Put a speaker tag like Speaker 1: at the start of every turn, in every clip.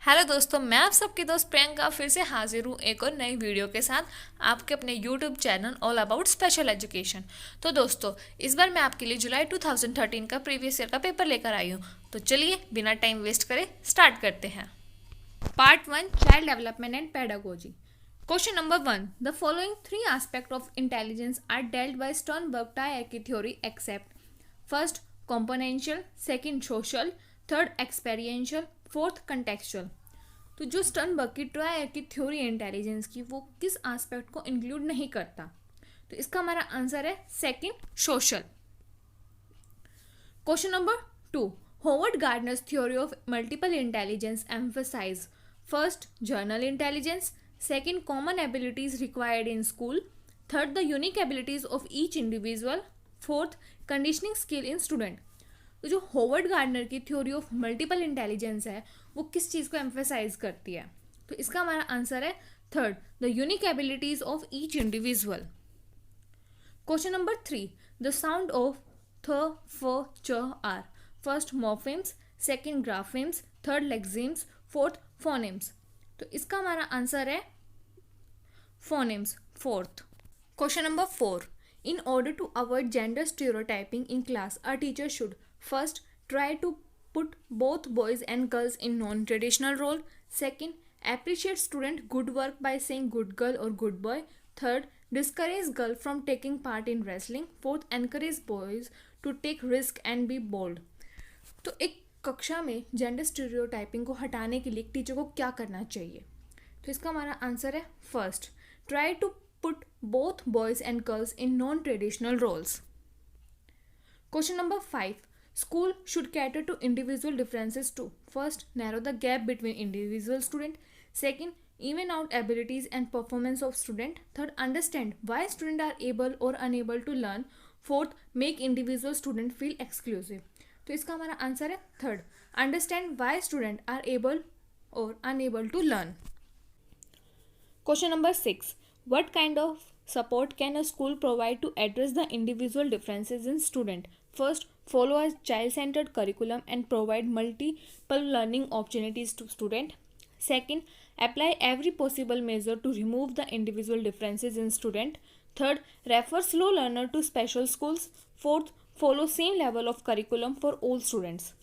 Speaker 1: Hello दोस्तों, मैं आप सबकी दोस्त प्रियंका फिर से हाजिर हूँ एक और नई वीडियो के साथ आपके अपने YouTube channel all about special education. तो दोस्तों, इस बार मैं आपके लिए जुलाई 2013 का प्रीवियस ईयर का पेपर लेकर आई हूँ। तो चलिए बिना टाइम वेस्ट करे स्टार्ट करते हैं। Part 1, child development and pedagogy. Question number 1, the following three aspect of intelligence are dealt by Sternberg triarchic theory except first componential, second social, third experiential, fourth contextual. तो जो Sternberg की ट्रायरकी theory intelligence की वो किस aspect को include नहीं करता? तो इसका हमारा आंसर है second, social. Question number 2, Howard Gardner's theory of multiple intelligence emphasise first general intelligence, second common abilities required in school, third the unique abilities of each individual, fourth conditioning skill in student. तो जो Howard Gardner की theory of multiple intelligence है वो किस चीज़ को emphasise करती है? तो इसका हमारा आंसर है third, the unique abilities of each individual. Question number 3, the sound of थ, फ, च are first morphemes, second graphemes, third lexemes, fourth phonemes. तो इसका हमारा आंसर है phonemes, fourth. Question number 4, in order to avoid gender stereotyping in class, a teacher should first try to put both boys and girls in non-traditional role, second appreciate student good work by saying good girl or good boy, third discourage girl from taking part in wrestling, fourth encourage boys to take risk and be bold। तो एक कक्षा में gender stereotyping को हटाने के लिए एक teacher को क्या करना चाहिए? तो इसका हमारा आंसर है first, try to put both boys and girls in non-traditional roles. Question number 5, school should cater to individual differences too. First, narrow the gap between individual student. Second, even out abilities and performance of student. Third, understand why students are able or unable to learn. Fourth, make individual student feel exclusive. तो इसका हमारा answer है third, understand why student are able और unable to learn. Question number 6, what kind of support can a school provide to address the individual differences in student? First, follow a child-centered curriculum and provide multiple learning opportunities to student. Second, apply every possible measure to remove the individual differences in student. Third, refer slow learner to special schools. Fourth, follow same level of curriculum for all students.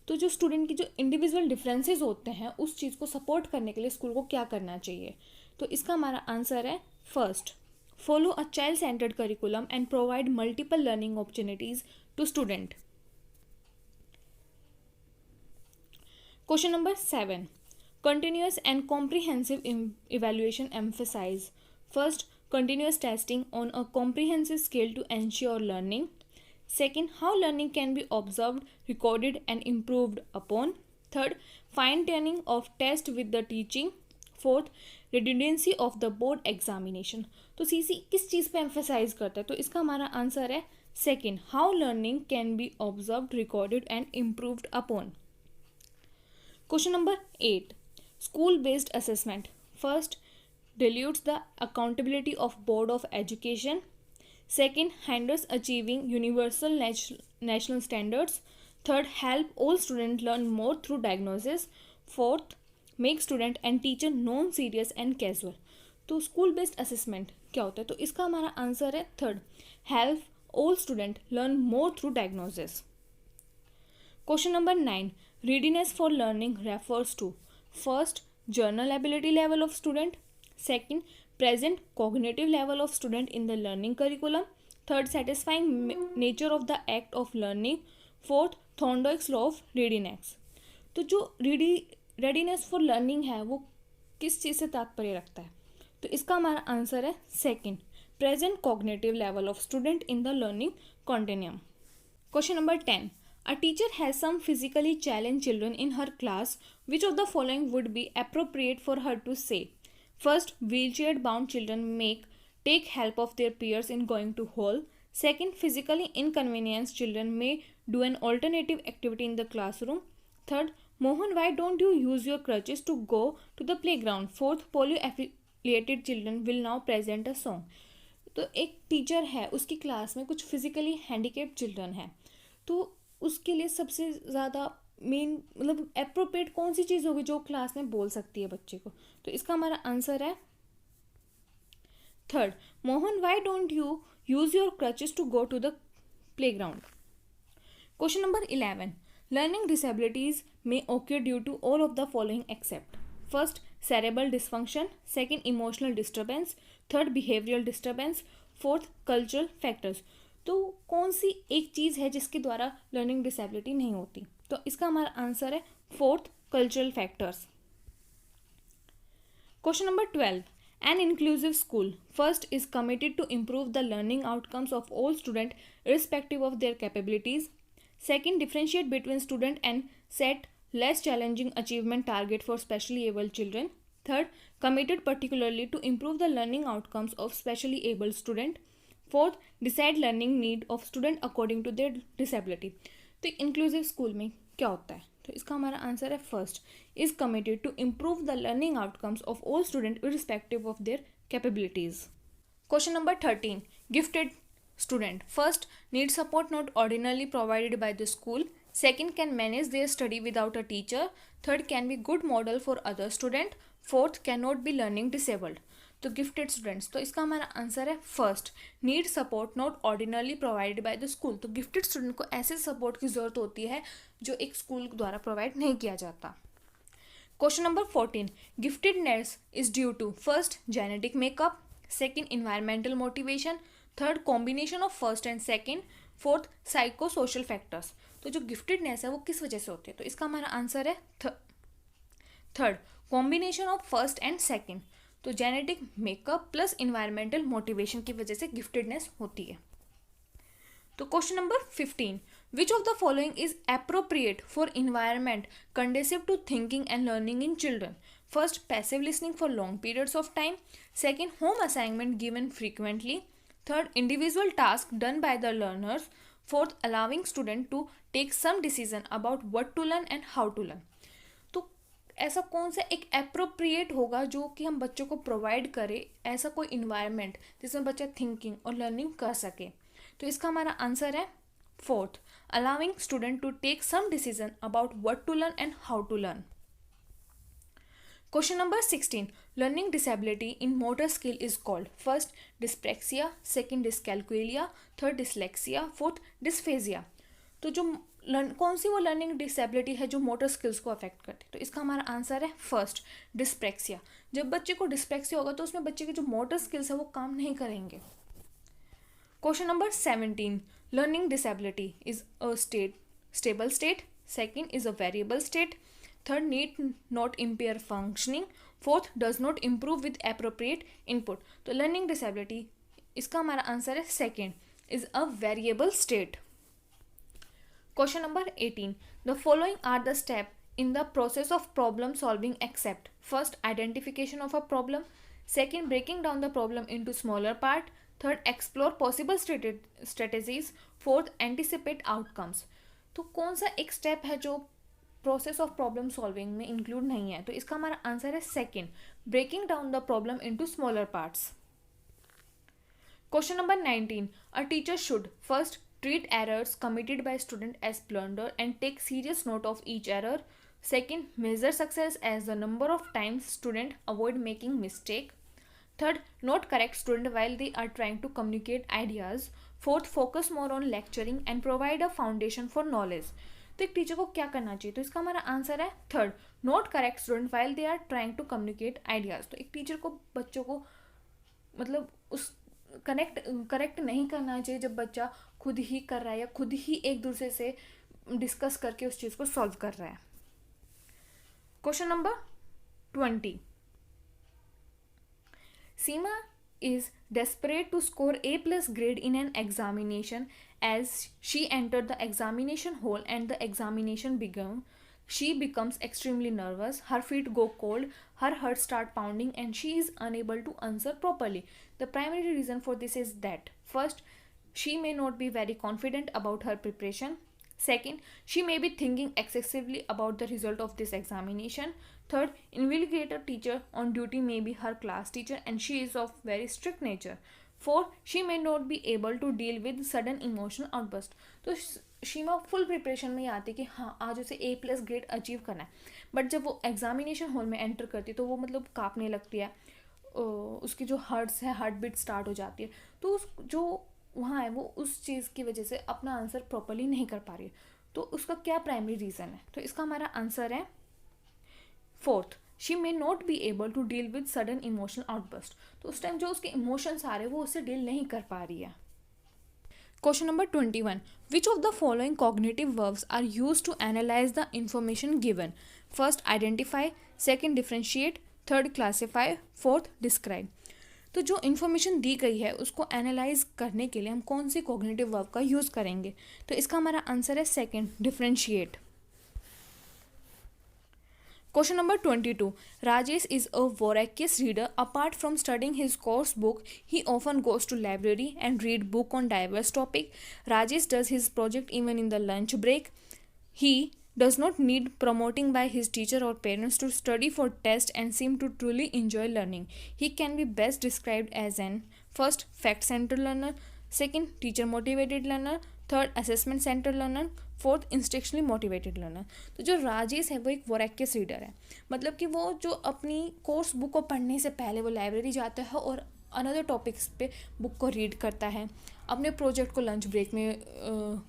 Speaker 1: तो जो student की जो individual differences होते हैं उस चीज़ को support करने के लिए स्कूल को क्या करना चाहिए? तो इसका हमारा आंसर है first, follow a child centred curriculum and provide multiple learning opportunities to student. Question number 7, continuous and comprehensive evaluation emphasise first continuous testing on a comprehensive scale to ensure learning, second how learning can be observed, recorded and improved upon, third fine tuning of test with the teaching, fourth redundancy of the board examination। तो CC किस चीज़ पे emphasise करता है? तो इसका हमारा answer है second, how learning can be observed, recorded and improved upon. Question number 8, school based assessment first dilutes the accountability of board of education, second hinders achieving universal national standards, third help all students learn more through diagnosis, fourth make student and teacher non serious and casual। तो school based assessment क्या होता है? तो इसका हमारा answer है third, help all student learn more through diagnosis. Question number 9, readiness for learning refers to first journal ability level of student, second present cognitive level of student in the learning curriculum, third satisfying nature of the act of learning, fourth Thorndike's law of readiness। तो जो readiness for learning है वो किस चीज़ से तात्पर्य रखता है? तो इसका हमारा आंसर है second, present cognitive level of student in the learning continuum। Question number 10, a teacher has some physically challenged children in her class. Which of the following would be appropriate for her to say? First, wheelchair bound children take help of their peers in going to hall. Second, physically inconvenienced children may do an alternative activity in the classroom. Third, Mohan, why don't you use your crutches to go to the playground? Fourth, polio affiliated children will now present a song। तो एक teacher है, उसकी class में कुछ physically handicapped children है, तो उसके लिए सबसे ज़्यादा मेन मतलब एप्रोप्रिएट कौन सी चीज़ होगी जो क्लास में बोल सकती है बच्चे को? तो इसका हमारा आंसर है third. Mohan, why don't you use your crutches to go to the playground? Question number 11. Learning disabilities may occur due to all of the following except: first, cerebral dysfunction; second, emotional disturbance; third, behavioral disturbance; fourth, cultural factors. तो कौन सी एक चीज़ है जिसके द्वारा learning disability नहीं होती? तो इसका हमारा आंसर है fourth, cultural factors. Question number 12. An inclusive school first is committed to improve the learning outcomes of all students irrespective of their capabilities. Second, differentiate between student and set less challenging achievement target for specially able children. Third, committed particularly to improve the learning outcomes of specially able student. Fourth, decide learning need of student according to their disability. तो inclusive school में क्या होता है? तो इसका हमारा answer है first, is committed to improve the learning outcomes of all student irrespective of their capabilities. Question number 13. Gifted student first need support not ordinarily provided by the school. Second, can manage their study without a teacher. Third, can be good model for other student. Fourth, cannot be learning disabled. तो gifted students, तो इसका हमारा answer है first, need support not ordinarily provided by the school. तो gifted student को ऐसे support की जरूरत होती है जो एक स्कूल द्वारा प्रोवाइड नहीं किया जाता. Question number 14. Giftedness is due to first, genetic makeup; second, environmental motivation; third, combination of first and second; fourth, psycho social factors. तो जो गिफ्टेडनेस है वो किस वजह से होती है? तो इसका हमारा आंसर है third, combination of first and second. तो genetic makeup plus environmental motivation की वजह से गिफ्टेडनेस होती है. तो question number 15. Which of the following is appropriate for environment conducive to thinking and learning in children? First, passive listening for long periods of time; second, home assignment given frequently; third, individual task done by the learners; fourth, allowing student to take some decision about what to learn and how to learn. तो ऐसा कौन सा एक appropriate होगा जो कि हम बच्चों को प्रोवाइड करें ऐसा कोई इन्वायरमेंट जिसमें बच्चा थिंकिंग और लर्निंग कर सके? तो इसका हमारा आंसर है fourth, allowing student to take some decision about what to learn and how to learn. Question number 16. Learning disability in motor skill is called first, dyspraxia; second, dyscalculia; third, dyslexia; fourth, dysphasia. तो जो कौन सी वो learning disability है जो motor skills को affect करती है? तो इसका हमारा आंसर है फर्स्ट, डिस्प्रैक्सिया. जब बच्चे को डिस्प्रैक्सिया होगा तो उसमें बच्चे के जो मोटर स्किल्स है वो काम नहीं करेंगे. Question number 17. Learning disability is a stable state; second, is a variable state; third, need not impair functioning; fourth, does not improve with appropriate input. तो learning disability इसका हमारा आंसर है second, is a variable state. Question number 18. The following are the steps in the process of problem solving except: first, identification of a problem; second, breaking down the problem into smaller part; third, explore possible strategies; fourth, anticipate outcomes. तो कौन सा एक step है जो process of problem solving में include नहीं है? तो इसका हमारा आंसर है second, breaking down the problem into smaller parts. Question number 19. A teacher should first, treat errors committed by student as blunder and take serious note of each error; second, measure success as the number of times student avoid making mistake; third, note correct student while they are trying to communicate ideas; fourth, focus more on lecturing and provide a foundation for knowledge. तो एक teacher को क्या करना चाहिए? तो इसका हमारा answer है third, note correct student while they are trying to communicate ideas. तो एक टीचर को बच्चों को मतलब उस करेक्ट नहीं करना चाहिए जब बच्चा खुद ही कर रहा है या खुद ही एक दूसरे से डिस्कस करके उस चीज़ को सॉल्व कर रहा है. Question number 20. Seema is desperate to score A+ grade in an examination. As she entered the examination hall and the examination began, she becomes extremely nervous. Her feet go cold, her heart starts pounding, and she is unable to answer properly. The primary reason for this is that first, she may not be very confident about her preparation. Second, she may be thinking excessively about the result of this examination. Third, invigilator teacher on duty may be her class teacher and she is of very strict nature. Fourth, she may not be able to deal with sudden emotional outburst. तो शीमा full preparation में ही आती कि हाँ आज उसे A+ grade achieve करना है, but जब वो एग्जामिनेशन हॉल में एंटर करती है तो वो मतलब काँपने लगती है, उसकी जो हार्ट्स है हार्ट बीट स्टार्ट हो जाती है, तो उस जो वहाँ है वो उस चीज़ की वजह से अपना आंसर प्रॉपरली नहीं कर पा रही है। तो उसका क्या प्राइमरी रीज़न है? तो इसका हमारा आंसर है fourth, she may not be able to deal with sudden emotional outburst. तो उस टाइम जो उसके इमोशंस आ रहे हैं वो उससे डील नहीं कर पा रही है। Question number 21. Which of the following cognitive verbs are used to analyze the information given? First, identify. Second, differentiate. Third, classify. Fourth, describe. तो जो इन्फॉर्मेशन दी गई है उसको एनालाइज करने के लिए हम कौन सी कॉग्निटिव वर्ब का यूज़ करेंगे? तो इसका हमारा आंसर है second, differentiate. Question number 22. Rajesh is a voracious reader. Apart from studying his course book, he often goes to library and read book on diverse topic. Rajesh does his project even in the lunch break. He does not need promoting by his teacher or parents to study for test and seem to truly enjoy learning. He can be best described as an first fact-centered learner, second teacher motivated learner, third assessment centre learner, fourth instructionally motivated learner. तो जो राजेश है वो एक वोरेक्यस reader है, मतलब कि वो जो अपनी कोर्स बुक को पढ़ने से पहले वो लाइब्रेरी जाता है और अनदर टॉपिक्स पे बुक को रीड करता है, अपने प्रोजेक्ट को लंच ब्रेक में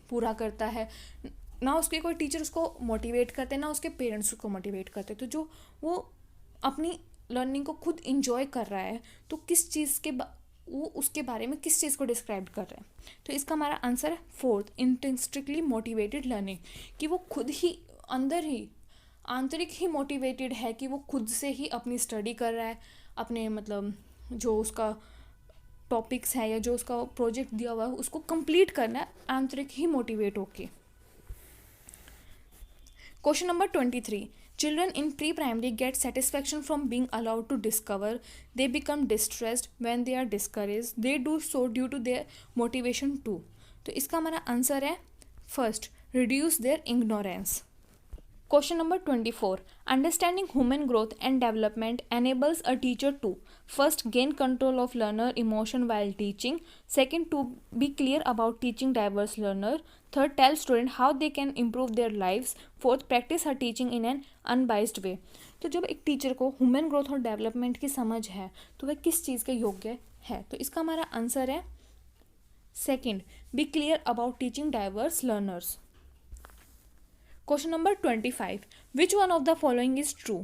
Speaker 1: पूरा करता है। ना उसके कोई टीचर उसको मोटिवेट करते ना उसके पेरेंट्स उसको मोटिवेट करते। तो जो वो अपनी लर्निंग को खुद इंजॉय कर रहा है तो किस चीज़ के वो उसके बारे में किस चीज़ को डिस्क्राइब कर रहे हैं? तो इसका हमारा आंसर है फोर्थ, इंट्रिंसिकली मोटिवेटेड लर्निंग, कि वो खुद ही अंदर ही आंतरिक ही मोटिवेटेड है कि वो खुद से ही अपनी स्टडी कर रहा है, अपने मतलब जो उसका टॉपिक्स है या जो उसका प्रोजेक्ट दिया हुआ है उसको कंप्लीट करना है आंतरिक ही मोटिवेट होके। Question number 23. Children in pre-primary get satisfaction from being allowed to discover. They become distressed when they are discouraged. They do so due to their motivation too. तो इसका हमारा आंसर है first, reduce their ignorance. Question number 24. Understanding human growth and development enables a teacher to first gain control of learner emotion while teaching. Second, to be clear about teaching diverse learner. Third, tell student how they can improve their lives. Fourth, practice her teaching in an unbiased way. तो जब एक teacher को human growth और development की समझ है तो वह किस चीज़ के योग्य है? तो इसका हमारा आंसर है second, be clear about teaching diverse learners. Question number 25. Which one of the following is true?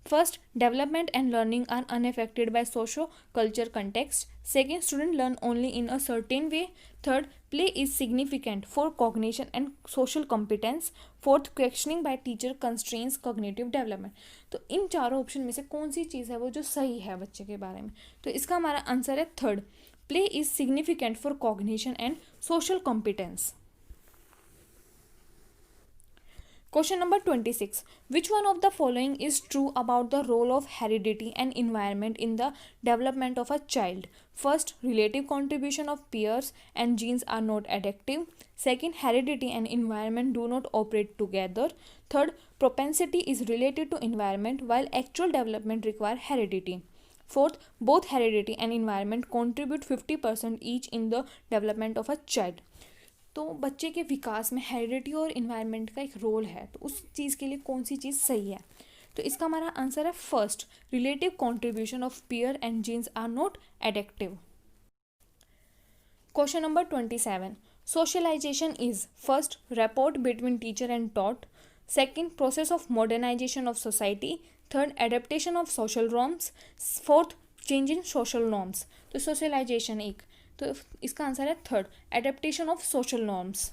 Speaker 1: First, development and learning are unaffected by socio-culture context. Second, students learn only in a certain way. Third, play is significant for cognition and social competence. Fourth, questioning by teacher constrains cognitive development. तो इन चारों option में से कौन सी चीज़ है वो जो सही है बच्चे के बारे में? तो इसका हमारा आंसर है third, play is significant for cognition and social competence. Question number 26. Which one of the following is true about the role of heredity and environment in the development of a child? First, relative contribution of peers and genes are not adaptive. Second, heredity and environment do not operate together. Third, propensity is related to environment while actual development require heredity. Fourth, both heredity and environment contribute 50% each in the development of a child. तो बच्चे के विकास में heredity और environment का एक role है, तो उस चीज़ के लिए कौन सी चीज़ सही है? तो इसका हमारा आंसर है first, relative contribution of peer and genes are not एडेक्टिव। Question number 27. Socialisation is first, rapport between teacher and taught. Second, process of modernisation of society. Third, adaptation of social norms. Fourth, change in social norms. तो socialisation एक, तो इसका answer है third, adaptation of social norms.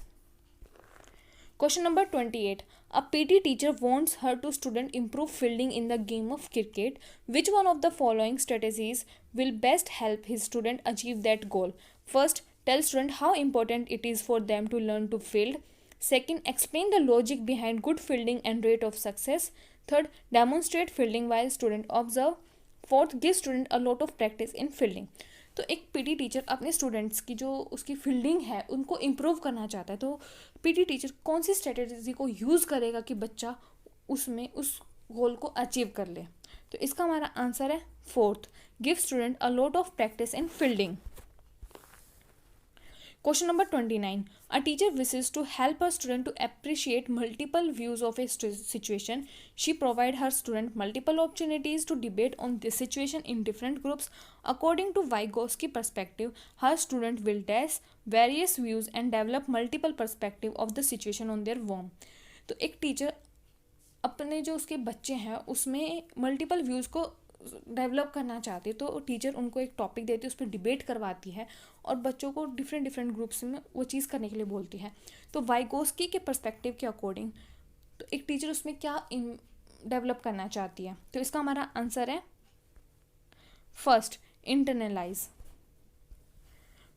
Speaker 1: Question number 28. A PT teacher wants her two student improve fielding in the game of cricket. Which one of the following strategies will best help his student achieve that goal? First, tell student how important it is for them to learn to field. Second, explain the logic behind good fielding and rate of success. Third, demonstrate fielding while student observe. Fourth, give student a lot of practice in fielding. तो एक PT teacher अपने students की जो उसकी fielding है उनको improve करना चाहता है, तो पीटी टीचर कौन सी स्ट्रेटेजी को यूज़ करेगा कि बच्चा उसमें उस गोल को अचीव कर ले? तो इसका हमारा आंसर है fourth, give student a lot of practice in fielding. Question number 29. A teacher wishes to help her student to appreciate multiple views of a situation. She provides her student multiple opportunities to debate on this situation in different groups. According to Vygotsky perspective, her student will test various views and develop multiple perspective of the situation on their own. तो एक teacher अपने जो उसके बच्चे हैं उसमें multiple views को develop करना चाहती है, तो टीचर उनको एक टॉपिक देती है, उस पर डिबेट करवाती है और बच्चों को डिफरेंट ग्रुप्स में वो चीज़ करने के लिए बोलती है. तो वाइगोस्की के पर्सपेक्टिव के अकॉर्डिंग तो एक टीचर उसमें क्या डेवलप करना चाहती है. तो इसका हमारा आंसर है first, internalise.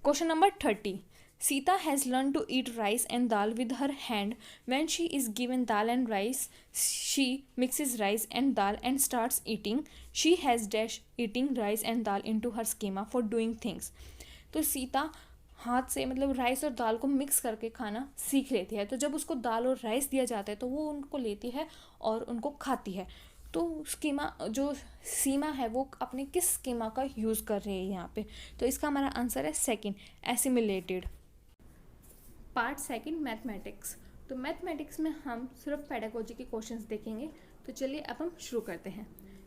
Speaker 1: Question number 30. Sita has learned to eat rice and dal with her hand. When she is given dal and rice, she mixes rice and dal and starts eating. She has dash eating rice and dal into her schema for doing things. तो सीता हाथ से मतलब rice और दाल को mix करके खाना सीख लेती है. तो जब उसको दाल और राइस दिया जाता है तो वो उनको लेती है और उनको खाती है. तो स्कीमा जो सीमा है वो अपने किस स्कीमा का यूज़ कर रही है यहाँ पे. तो इसका हमारा आंसर है second, assimilated. Part second, mathematics. तो मैथमेटिक्स में हम सिर्फ पेडागोजी के क्वेश्चंस देखेंगे. तो चलिए अब हम शुरू करते हैं.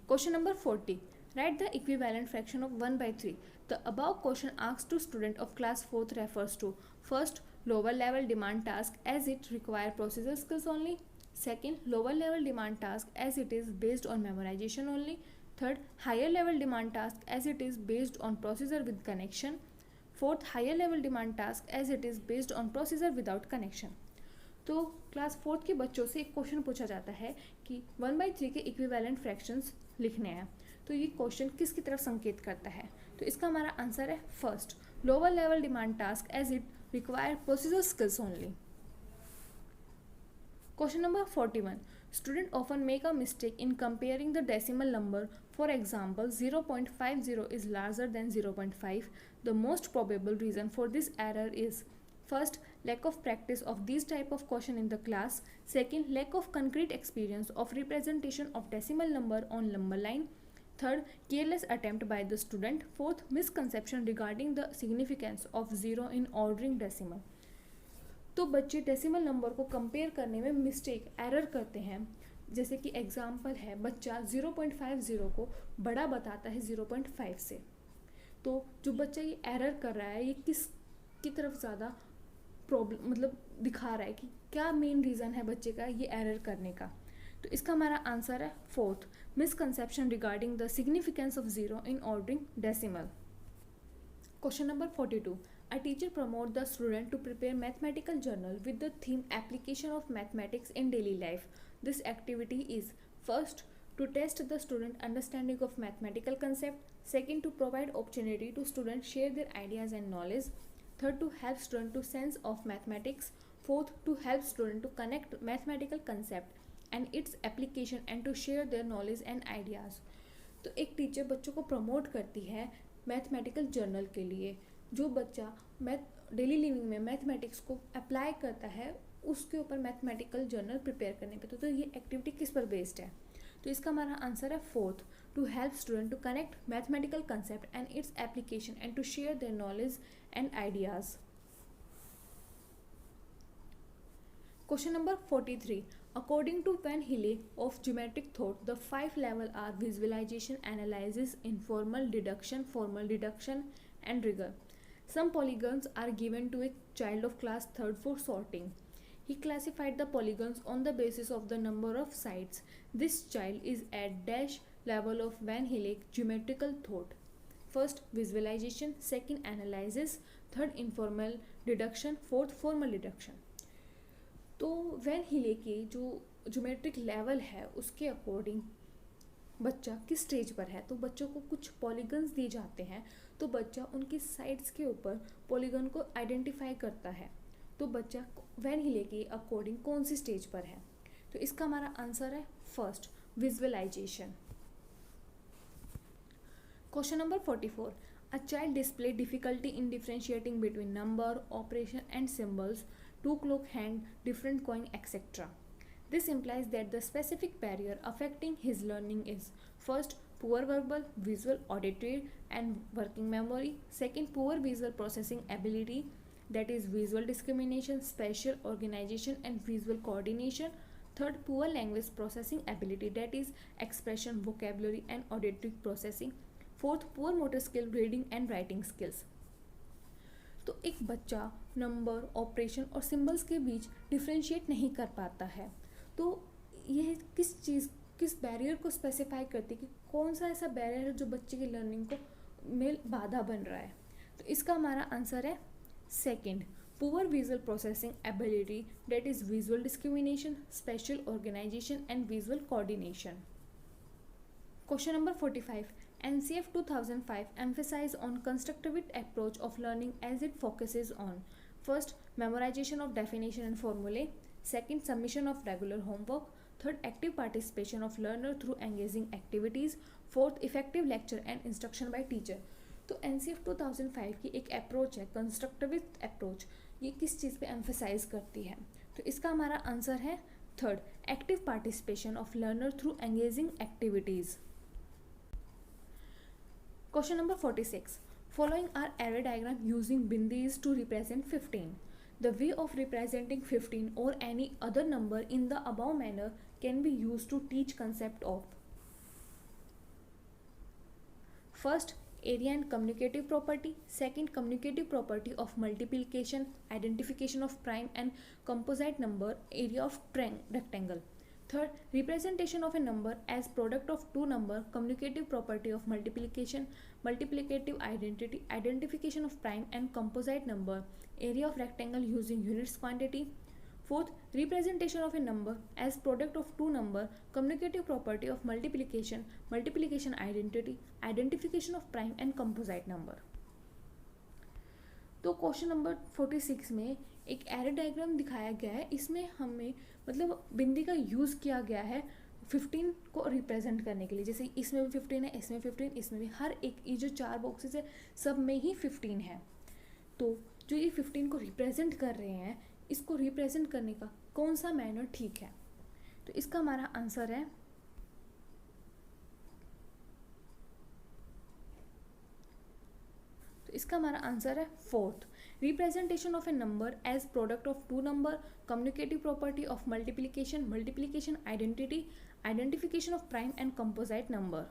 Speaker 1: Question number 40. Write the equivalent fraction of 1/3. The above question asked to student of class 4th refers to first, lower level demand task as it require processor skills only. Second, lower level demand task as it is based on memorization only. Third, higher level demand task as it is based on processor with connection. Fourth, higher level demand task as it is based on processor without connection. तो class 4th के बच्चों से एक question पूछा जाता है कि 1/3 के इक्विवेलेंट फ्रैक्शंस लिखने हैं. तो ये क्वेश्चन किसकी तरफ संकेत करता है. तो इसका हमारा आंसर है first, lower level demand task as it require procedure skills only. Question number 41. Students often make a mistake in comparing the decimal number. For example, 0.50 is larger than 0.5. The most probable reason for this error is first, lack of practice of these type of question in the class. Second, lack of concrete experience of representation of decimal number on number line. Third, careless attempt by the student. Fourth, misconception regarding the significance of 0 in ordering decimal. तो बच्चे decimal number को compare करने में mistake error करते हैं. जैसे कि example है, बच्चा 0.50 को बड़ा बताता है 0.5 से. तो जो बच्चा ये एरर कर रहा है ये किस की तरफ ज़्यादा प्रॉब्लम मतलब दिखा रहा है कि क्या मेन रीज़न है बच्चे का ये एरर करने का. तो इसका हमारा आंसर है fourth, misconception regarding the significance of 0 in ordering decimal. Question number 42. A teacher promotes the student to prepare mathematical journal with the theme application of mathematics in daily life. This activity is first, to test the student understanding of mathematical concept. Second, to provide opportunity to students share their ideas and knowledge. Third, to help student to sense of mathematics. Fourth, to help student to connect mathematical concept and its application and to share their knowledge and ideas. तो एक teacher बच्चों को promote करती है mathematical journal के लिए. जो बच्चा डेली लिविंग में मैथमेटिक्स को अप्लाई करता है उसके ऊपर मैथमेटिकल जर्नल प्रिपेयर करने पे. तो ये एक्टिविटी किस पर बेस्ड है. तो इसका हमारा आंसर है fourth, to help student to connect mathematical concept and its application and to share their knowledge and ideas. Question number 43. According to Van Hille of geometric thought, the 5 levels are visualization, analysis, informal deduction, formal deduction, and rigor. Some polygons are given to a child of class 3rd for sorting. He classified the polygons on the basis of the number of sides. This child is at dash level of Van Hille geometrical thought. First, visualization. Second, analysis. Third, informal deduction. Fourth, formal deduction. तो van हिले के जो geometric level है उसके according बच्चा किस stage पर है. तो बच्चों को कुछ पॉलीगन्स दिए जाते हैं तो बच्चा उनकी साइड्स के ऊपर पॉलीगन को आइडेंटिफाई करता है. तो बच्चा वैन हिले के अकॉर्डिंग कौन सी स्टेज पर है. तो इसका हमारा आंसर है first, visualisation. Question number 44. A child display difficulty in differentiating between number, operation and symbols, 2 clock hand, different coin, etc. This implies that the specific barrier affecting his learning is first, poor verbal, visual, auditory and working memory. Second, poor visual processing ability. that is visual discrimination, spatial organization and visual coordination. Third, poor language processing ability, that is expression, vocabulary and auditory processing. Fourth, poor motor skill, reading and writing skills. तो एक बच्चा number, operation और symbols के बीच differentiate नहीं कर पाता है, तो यह किस बैरियर को स्पेसिफाई करती है कि कौन सा ऐसा बैरियर है जो बच्चे की लर्निंग को में बाधा बन रहा है. तो इसका हमारा आंसर है second, poor visual processing ability, that is visual discrimination, spatial organisation and visual coordination. Question number 45. NCF 2005 emphasized on constructivist approach of learning as it focuses on first, memorization of definition and formulae, second, submission of regular homework, third, active participation of learner through engaging activities, fourth, effective lecture and instruction by teacher. तो NCF 2005 की एक approach है constructivist approach, ये किस चीज़ पे emphasise करती है? तो इसका हमारा आंसर है third, active participation of learner through engaging activities. Question number 46. Following are array diagram using bindis to represent 15. The way of representing 15 or any other number in the above manner can be used to teach concept of first, area and communicative property, second, communicative property of multiplication, identification of prime and composite number, area of rectangle. Third, representation of a number as product of two number, communicative property of multiplication, multiplicative identity, identification of prime and composite number, area of rectangle using units quantity. Fourth, representation of a number as product of two number, communicative property of multiplication, multiplication identity, identification of prime and composite number. तो question number 46 में एक array diagram दिखाया गया है, इसमें हमें मतलब बिंदी का यूज़ किया गया है 15 को रिप्रेजेंट करने के लिए. जैसे इसमें भी 15 है, इसमें 15, इसमें भी, हर एक ये जो चार बॉक्सेस है सब में ही 15 है. तो जो ये 15 को रिप्रेजेंट कर रहे हैं, इसको रिप्रेजेंट करने का कौन सा मैनर ठीक है? तो इसका हमारा आंसर है इसका हमारा आंसर है fourth, representation of a number as product of two number, commutative property of multiplication, multiplication identity, identification of prime and composite number.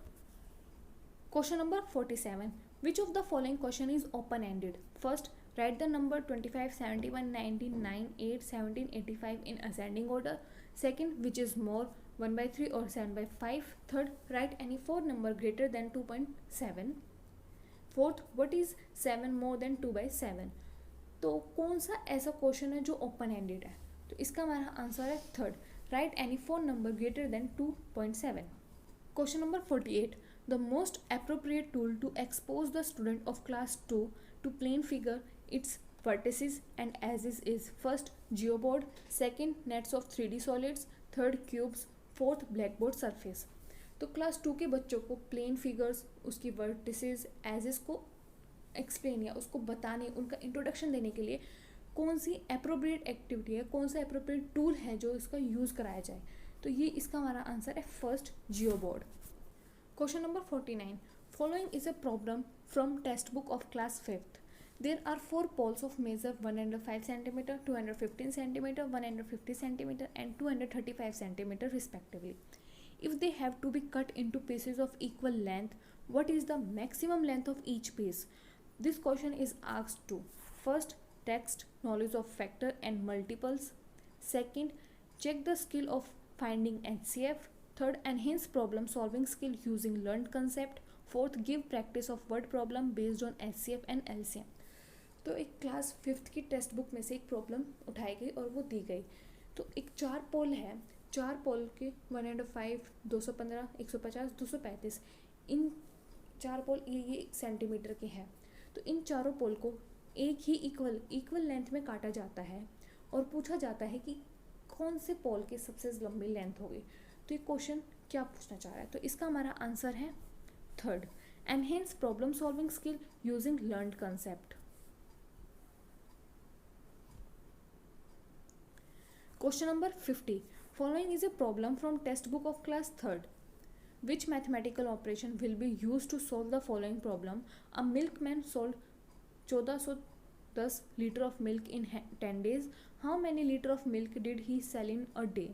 Speaker 1: Question number 47. Which of the following question is open ended? First, write the number 25, 71, 19, 9, 8, 17, 85 in ascending order. Second, which is more, 1/3 or 7/5. Third, write any four number greater than 2.7. Fourth, what is 7 more than 2/7. तो कौन सा ऐसा question है जो open ended है? तो इसका हमारा आंसर है third, write any four number greater than 2.7. Question number 48. The most appropriate tool to expose the student of class 2 to plane figure its vertices and edges is first, geoboard, second, nets of 3D solids, third, cubes, fourth, blackboard surface. तो class 2 के बच्चों को plane figures, उसकी vertices, edges को explain या उसको बताने, उनका इंट्रोडक्शन देने के लिए कौन सी अप्रोप्रिएट एक्टिविटी है, कौन सा अप्रोप्रिएट टूल है जो इसका यूज़ कराया जाए? तो ये इसका हमारा आंसर है first, geoboard. Question number 49. Following is a problem from text book of class 5th. There are four poles of measure 105 cm, 215 cm, 150 cm and 235 cm respectively. If they have to be cut into pieces of equal length, what is the maximum length of each piece? This question is asked to first, text, knowledge of factor and multiples. Second, check the skill of finding HCF. Third, enhance problem solving skill using learned concept. Fourth, give practice of word problem based on HCF and LCM. तो एक class 5th की text book में से एक problem उठाई गई और वो दी गई. तो एक चार पोल है, चार पोल के 105, 215, 150, 235, इन चार पोल ये सेंटीमीटर के हैं. तो इन चारों पोल को एक ही इक्वल लेंथ में काटा जाता है और पूछा जाता है कि कौन से पोल की सबसे लंबी लेंथ होगी. तो ये क्वेश्चन क्या पूछना चाह रहा है? तो इसका हमारा आंसर है third, enhance problem solving skill using learned concept. Question number 50. Following is a problem from textbook of class 3rd. Which mathematical operation will be used to solve the following problem? A milkman sold 1400 10 litre of milk in 10 days. How many liter of milk did he sell in a day?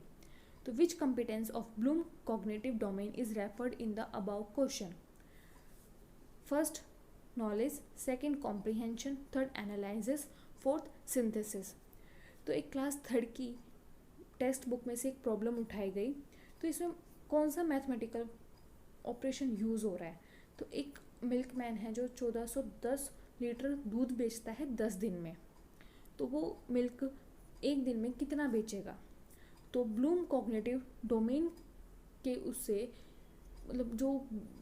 Speaker 1: तो which competence of Bloom cognitive domain is referred in the above question? First, knowledge. Second, comprehension. Third, analysis. Fourth, synthesis. तो एक class third की text book में से एक problem उठाई गई. तो इसमें कौन सा मैथमेटिकल ऑपरेशन यूज़ हो रहा है? तो एक मिल्कमैन है जो 1410 लीटर दूध बेचता है 10 दिन में. तो वो मिल्क एक दिन में कितना बेचेगा? तो ब्लूम कॉग्निटिव डोमेन के उससे मतलब जो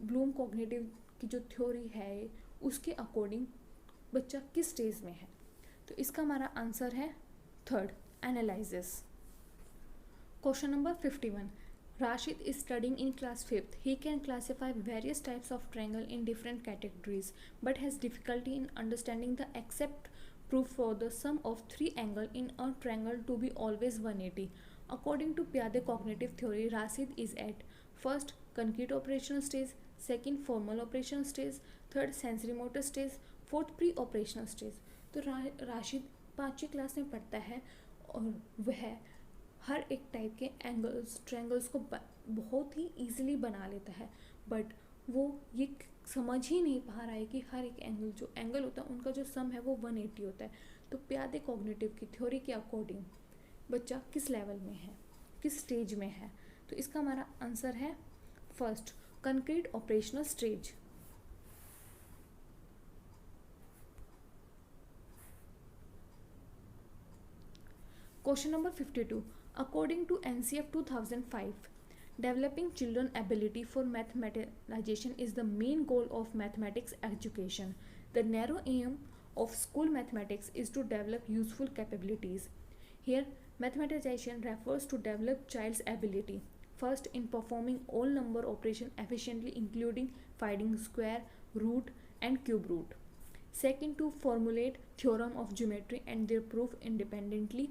Speaker 1: ब्लूम कॉग्निटिव की जो थ्योरी है उसके अकॉर्डिंग बच्चा किस स्टेज में है? तो इसका हमारा आंसर है third, analysis. Question number 51. Rashid is studying in class 5th. He can classify various types of triangle in different categories but has difficulty in understanding the accept proof for the sum of three angles in a triangle to be always 180. According to Piaget cognitive theory, Rashid is at first concrete operational stage, second formal operational stage, third sensory motor stage, fourth pre-operational stage. तो राशिद 5वीं class में पढ़ता है और वह हर एक type के angles triangles को बहुत ही ईजिली बना लेता है, बट वो ये समझ ही नहीं पा रहा है कि हर एक एंगल होता है उनका जो सम है वो 180 होता है. तो प्यादे कॉग्निटिव की थ्योरी के अकॉर्डिंग बच्चा किस लेवल में है, किस स्टेज में है? तो इसका हमारा आंसर है first, concrete operational stage. Question number 52. According to NCF 2005, developing children ability for mathematization is the main goal of mathematics education. The narrow aim of school mathematics is to develop useful capabilities. Here, mathematization refers to develop child's ability. First, in performing all number operation efficiently, including finding square, root, and cube root. Second, to formulate theorem of geometry and their proof independently.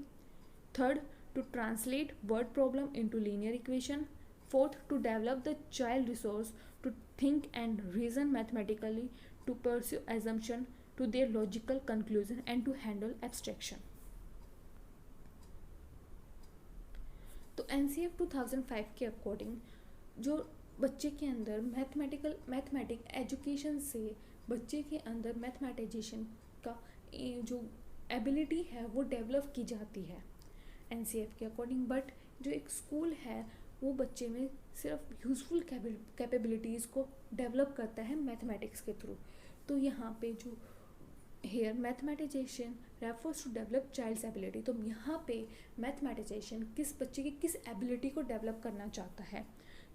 Speaker 1: Third, to translate word problem into linear equation. Fourth, to develop the child resource to think and reason mathematically, to pursue assumption to their logical conclusion and to handle abstraction. तो NCF 2005 के according जो बच्चे के अंदर mathematic education से बच्चे के अंदर मैथमेटाइजेशन का जो एबिलिटी है वो डेवलप की जाती है NCF के अकॉर्डिंग. बट जो एक स्कूल है वो बच्चे में सिर्फ यूजफुल कैपेबिलिटीज़ को डेवलप करता है मैथमेटिक्स के थ्रू. तो यहाँ पे जो here mathematisation refers to develop child's ability, तो यहाँ पे मैथमेटाइजेशन किस बच्चे की किस एबिलिटी को डेवलप करना चाहता है?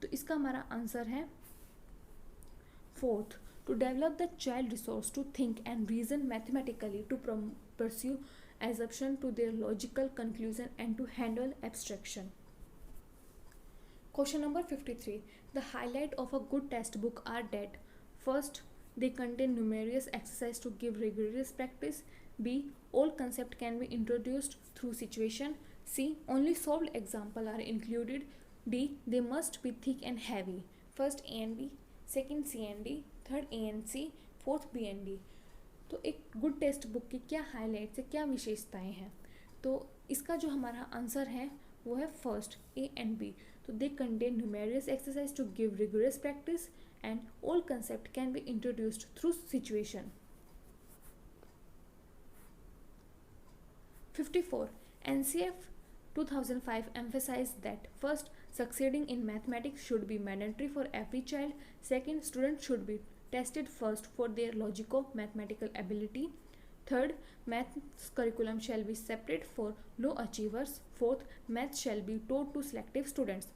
Speaker 1: तो इसका हमारा आंसर है fourth, to develop the child resource to think and reason mathematically, to pursue assumption to their logical conclusion and to handle abstraction. Question number 53. The highlight of a good textbook are that first, they contain numerous exercises to give rigorous practice. B, all concepts can be introduced through situation. C, only solved examples are included. D, they must be thick and heavy. First A and B, second C and D, third A and C, fourth B and D. तो एक good text book की क्या highlights है, क्या विशेषताएं हैं? तो इसका जो हमारा आंसर है वो है फर्स्ट, ए एंड बी. तो they contain numerous exercise to give rigorous practice and all concept can be introduced through situation. 54. NCF 2005 emphasized that first, succeeding in mathematics should be mandatory for every child. Second, students should be tested first for their logico-mathematical ability. Third, maths curriculum shall be separate for low achievers. Fourth, maths shall be taught to selective students.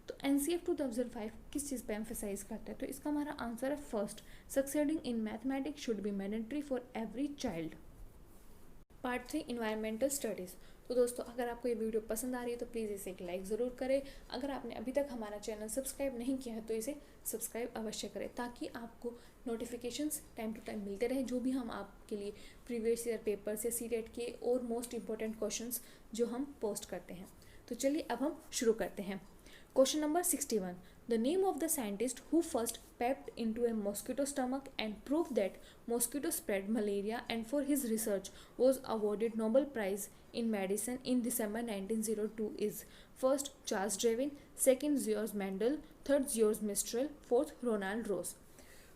Speaker 1: तो NCF 2005 किस चीज़ पे emphasise करता है? तो इसका हमारा answer है first, succeeding in mathematics should be mandatory for every child. Part 3, environmental studies. तो दोस्तों अगर आपको ये वीडियो पसंद आ रही है तो प्लीज़ इसे एक लाइक ज़रूर करें. अगर आपने अभी तक हमारा चैनल सब्सक्राइब नहीं किया है तो इसे सब्सक्राइब अवश्य करें ताकि आपको नोटिफिकेशंस टाइम टू टाइम मिलते रहे जो भी हम आपके लिए प्रीवियस ईयर पेपर्स या सीटेट के और मोस्ट इंपॉर्टेंट क्वेश्चंस जो हम पोस्ट करते हैं. तो चलिए अब हम शुरू करते हैं. Question number 61. The name of the scientist who first peeped into a mosquito stomach and proved that mosquito spread malaria and for his research was awarded Nobel Prize in Medicine in December 1902 is first Charles Darwin, second George Mendel, third George Mistral, fourth Ronald Ross.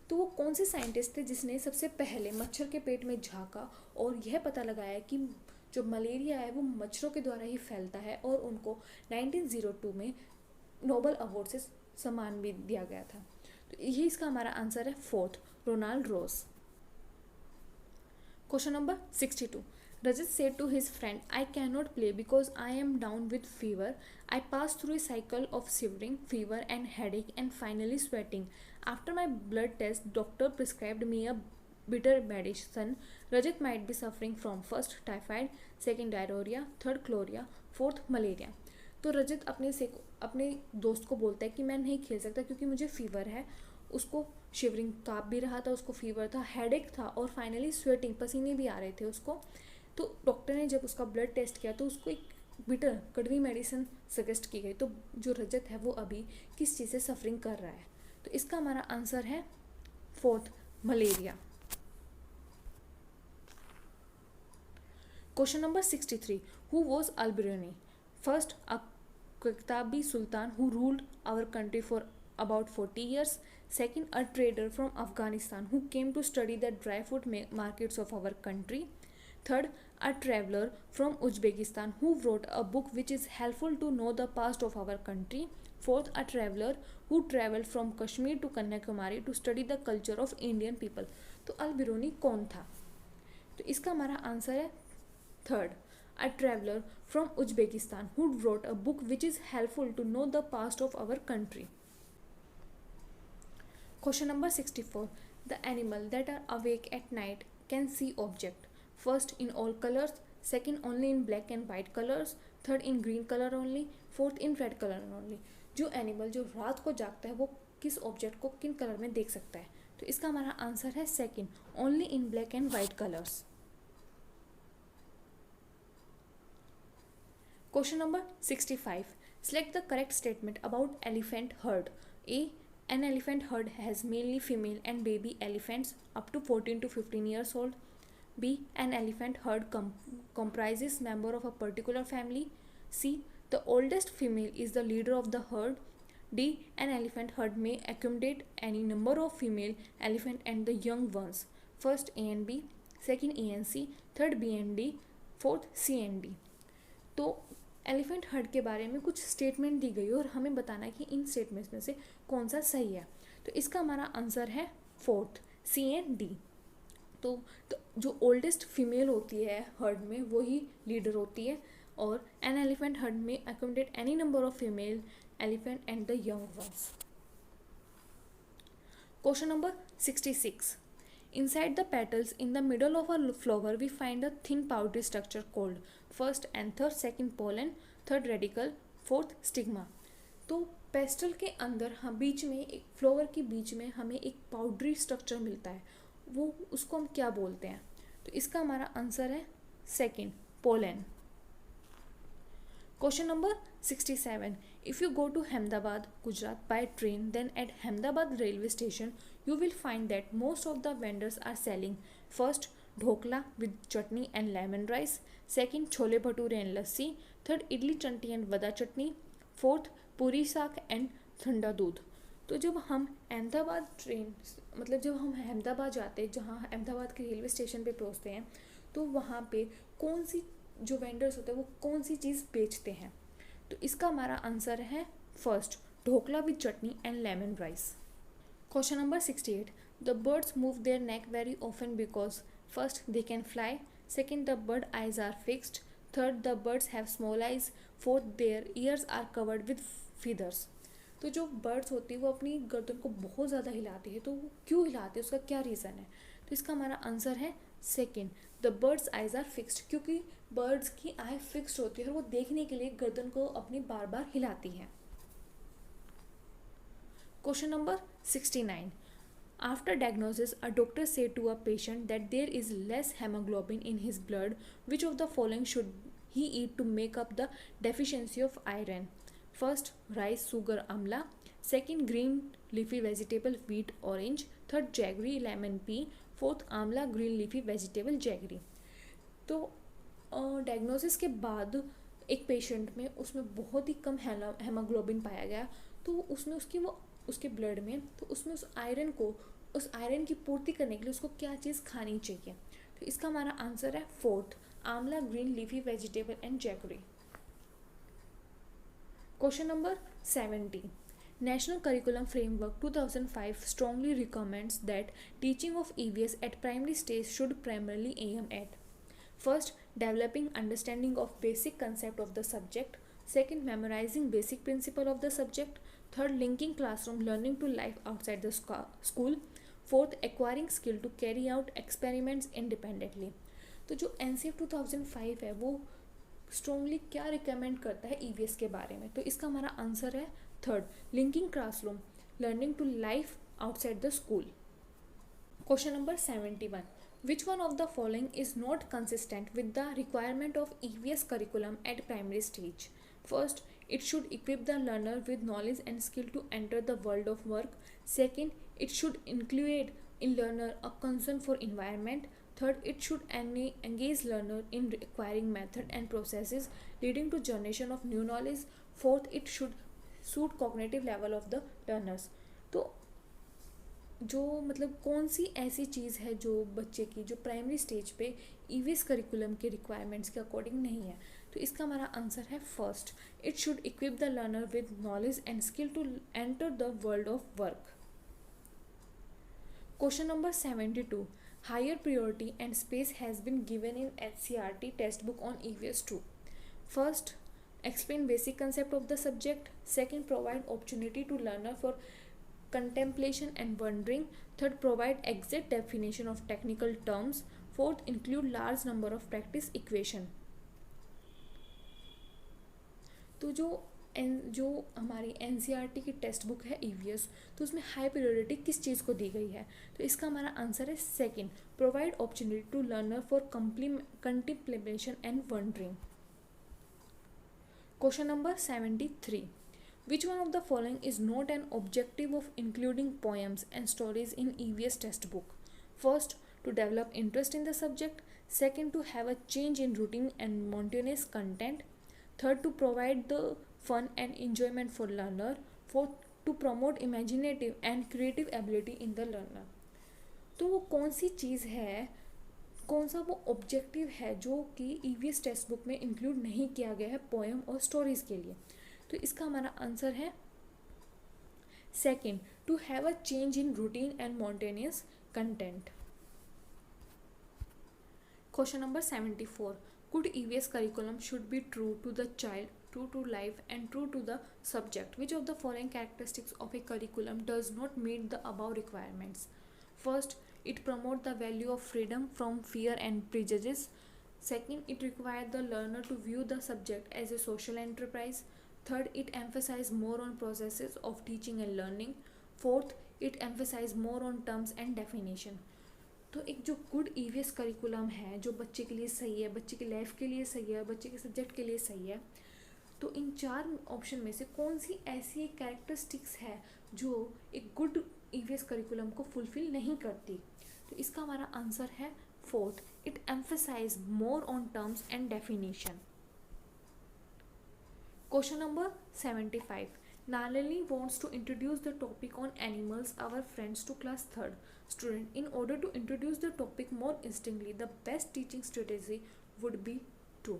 Speaker 1: तो वो कौन से scientist थे जिसने सबसे पहले मच्छर के पेट में झांका और यह पता लगाया कि जो मलेरिया है वो मच्छरों के द्वारा ही फैलता है, और उनको 1902 में नोबेल अवार्ड से सम्मान भी दिया गया था. तो ये इसका हमारा आंसर है fourth, Ronald Ross. Question number 62. Rajat said to his friend, I cannot play because I am down with fever. I passed through a cycle of shivering, fever and headache and finally sweating. After my blood test, doctor prescribed me a bitter medicine. Rajat might be suffering from first typhoid, second diarrhea, third cholera, fourth malaria. तो रजत अपने दोस्त को बोलता है कि मैं नहीं खेल सकता क्योंकि मुझे फीवर है. उसको शिवरिंग काँप भी रहा था, उसको फीवर था, हेडेक था और फाइनली स्वेटिंग, पसीने भी आ रहे थे उसको. तो डॉक्टर ने जब उसका ब्लड टेस्ट किया तो उसको एक बिटर कड़वी मेडिसिन सजेस्ट की गई. तो जो रजत है वो अभी किस चीज़ से सफरिंग कर रहा है? तो इसका हमारा आंसर है fourth, malaria. Question number 63. Who was Al-Biruni? First, a Kitabi Sultan who ruled our country for about 40 years. Second, a trader from Afghanistan who came to study the dry fruit markets of our country. Third, a traveler from Uzbekistan who wrote a book which is helpful to know the past of our country. Fourth, a traveler who traveled from Kashmir to Kanyakumari to study the culture of Indian people. तो अल-बिरूनी कौन था? तो इसका हमारा answer है third, a traveler from Uzbekistan who wrote a book which is helpful to know the past of our country. Question number 64. The animal that are awake at night can see object. First, in all colors. Second, only in black and white colors. Third, in green color only. Fourth, in red color only. जो animal जो रात को जागता है वो किस object को किन कलर में देख सकता है? तो इसका हमारा आंसर है second, only in black and white colours. Question number 65. Select the correct statement about elephant herd. A. An elephant herd has mainly female and baby elephants up to 14 to 15 years old. B. An elephant herd comprises member of a particular family. C. The oldest female is the leader of the herd. D. An elephant herd may accommodate any number of female elephant and the young ones. First A and B, second A and C, third B and D, fourth C and D. तो elephant heard के बारे में कुछ statement दी गई और हमें बताना है कि इन स्टेटमेंट्स में से कौन सा सही है. तो इसका हमारा आंसर है फोर्थ, सी एंड डी. तो जो ओल्डेस्ट फीमेल होती है हर्ड में वो ही लीडर होती है, और एन एलिफेंट हर्ड में accommodate any number of female elephant and the young ones. Question number 66. Inside the petals in the middle of a flower we find a thin powdery structure called first anther, second pollen, third radicle, fourth stigma. तो pastel के अंदर हम बीच में एक flower के बीच में हमें एक पाउडरी स्ट्रक्चर मिलता है, वो उसको हम क्या बोलते हैं? तो इसका हमारा आंसर है second, pollen. Question number 67. If you go to Ahmedabad, Gujarat by train, then at Ahmedabad railway station, you will find that most of the vendors are selling first dhokla with chutney and lemon rice, second chole bhature and lassi, third idli chanti and vada chutney, fourth पूरी साग and ठंडा दूध. तो जब हम अहमदाबाद जब हम अहमदाबाद जाते हैं, जहाँ अहमदाबाद के रेलवे स्टेशन पे पहुँचते हैं, तो वहाँ पे कौन सी जो वेंडर्स होते हैं वो कौन सी चीज़ बेचते हैं? तो इसका हमारा आंसर है first, dhokla with chutney and lemon rice. Question number 68. The birds move their neck very often because first they can fly, second the bird eyes are fixed, third the birds have small eyes, fourth their ears are covered with feathers. तो जो birds होती है वो अपनी गर्दन को बहुत ज़्यादा हिलाती है, तो वो क्यों हिलाती है, उसका क्या रीज़न है? तो इसका हमारा आंसर है second, the birds eyes are fixed, क्योंकि बर्ड्स की आई फिक्स्ड होती है और वो देखने के लिए गर्दन को अपनी बार बार हिलाती है. Question number 69. After diagnosis, a doctor said to a patient that there is less hemoglobin in his blood. Which of the following should he eat to make up the deficiency of iron? First, rice, sugar, amla. Second, green leafy vegetable wheat orange. Third, jaggery lemon pea. Fourth, आंवला green leafy vegetable jaggery. तो diagnosis के बाद एक patient में उसमें बहुत ही कम haemoglobin पाया गया, तो उसमें उसके ब्लड में, तो उसमें उस आयरन की पूर्ति करने के लिए उसको क्या चीज़ खानी चाहिए। तो इसका हमारा आंसर है फोर्थ, आंवला green leafy vegetable and jaggery. Question number 70. National Curriculum Framework 2005 strongly recommends that teaching of EVS at primary stage should primarily aim at: first, developing understanding of basic concept of the subject. Second, memorizing basic principle of the subject. Third, linking classroom learning to life outside the school. Fourth, acquiring skill to carry out experiments independently. तो जो NCF 2005 है वो strongly क्या recommend करता है EVS के बारे में, तो इसका हमारा आंसर है third, linking classroom learning to life outside the school. Question number 71. Which one of the following is not consistent with the requirement of EVS curriculum at primary stage? First, it should equip the learner with knowledge and skill to enter the world of work. Second, it should include in learner a concern for environment. Third, it should engage learner in acquiring method and processes leading to generation of new knowledge. Fourth, it should suit cognitive level of the learners. तो जो मतलब कौन सी ऐसी चीज़ है जो बच्चे की जो प्राइमरी स्टेज पे EVS करिकुलम के रिक्वायरमेंट्स के अकॉर्डिंग नहीं है, तो इसका हमारा आंसर है first, it should equip the learner with knowledge and skill to enter the world of work. Question number 72. Higher priority and space has been given in NCERT textbook on EVS 2. First, explain basic concept of the subject. Second, provide opportunity to learner for contemplation and wondering. Third, provide exact definition of technical terms. Fourth, include large number of practice equation. तो जो हमारी NCERT की text book है EVS, तो उसमें high priority किस चीज़ को दी गई है, तो इसका हमारा आंसर है second, provide opportunity to learner for contemplation and wondering. Question number 73. Which one of the following is not an objective of including poems and stories in EVS textbook? First, to develop interest in the subject. Second, to have a change in routine and monotonous content. Third, to provide the fun and enjoyment for learner. Fourth, to promote imaginative and creative ability in the learner. तो वो कौन सी चीज़ है, कौन सा वो objective है जो कि EVS टेक्स्ट बुक में इंक्लूड नहीं किया गया है पोएम और स्टोरीज के लिए, तो इसका हमारा आंसर है second, to have a change in routine and monotonous content. Question number 74. Could EVS curriculum should be true to the child, true to life and true to the subject? Which of the following characteristics of a curriculum does not meet the above requirements? First, it promotes the value of freedom from fear and prejudice. Second, it requires the learner to view the subject as a social enterprise. Third, it emphasizes more on processes of teaching and learning. Fourth, it emphasizes more on terms and definition. तो एक जो good EVS curriculum है जो बच्चे के लिए सही है, बच्चे की लाइफ के लिए सही है, बच्चे के सब्जेक्ट के लिए सही है, तो इन चार ऑप्शन में से कौन सी ऐसी एक कैरेक्टरिस्टिक्स है जो एक गुड EVS करिकुलम को फुलफिल नहीं करती, तो इसका हमारा आंसर है fourth, it emphasise more on terms and definition. Question number 75. Nalini wants to introduce the topic on animals, our friends, to class 3rd student. In order to introduce the topic more instantly, the best teaching strategy would be to: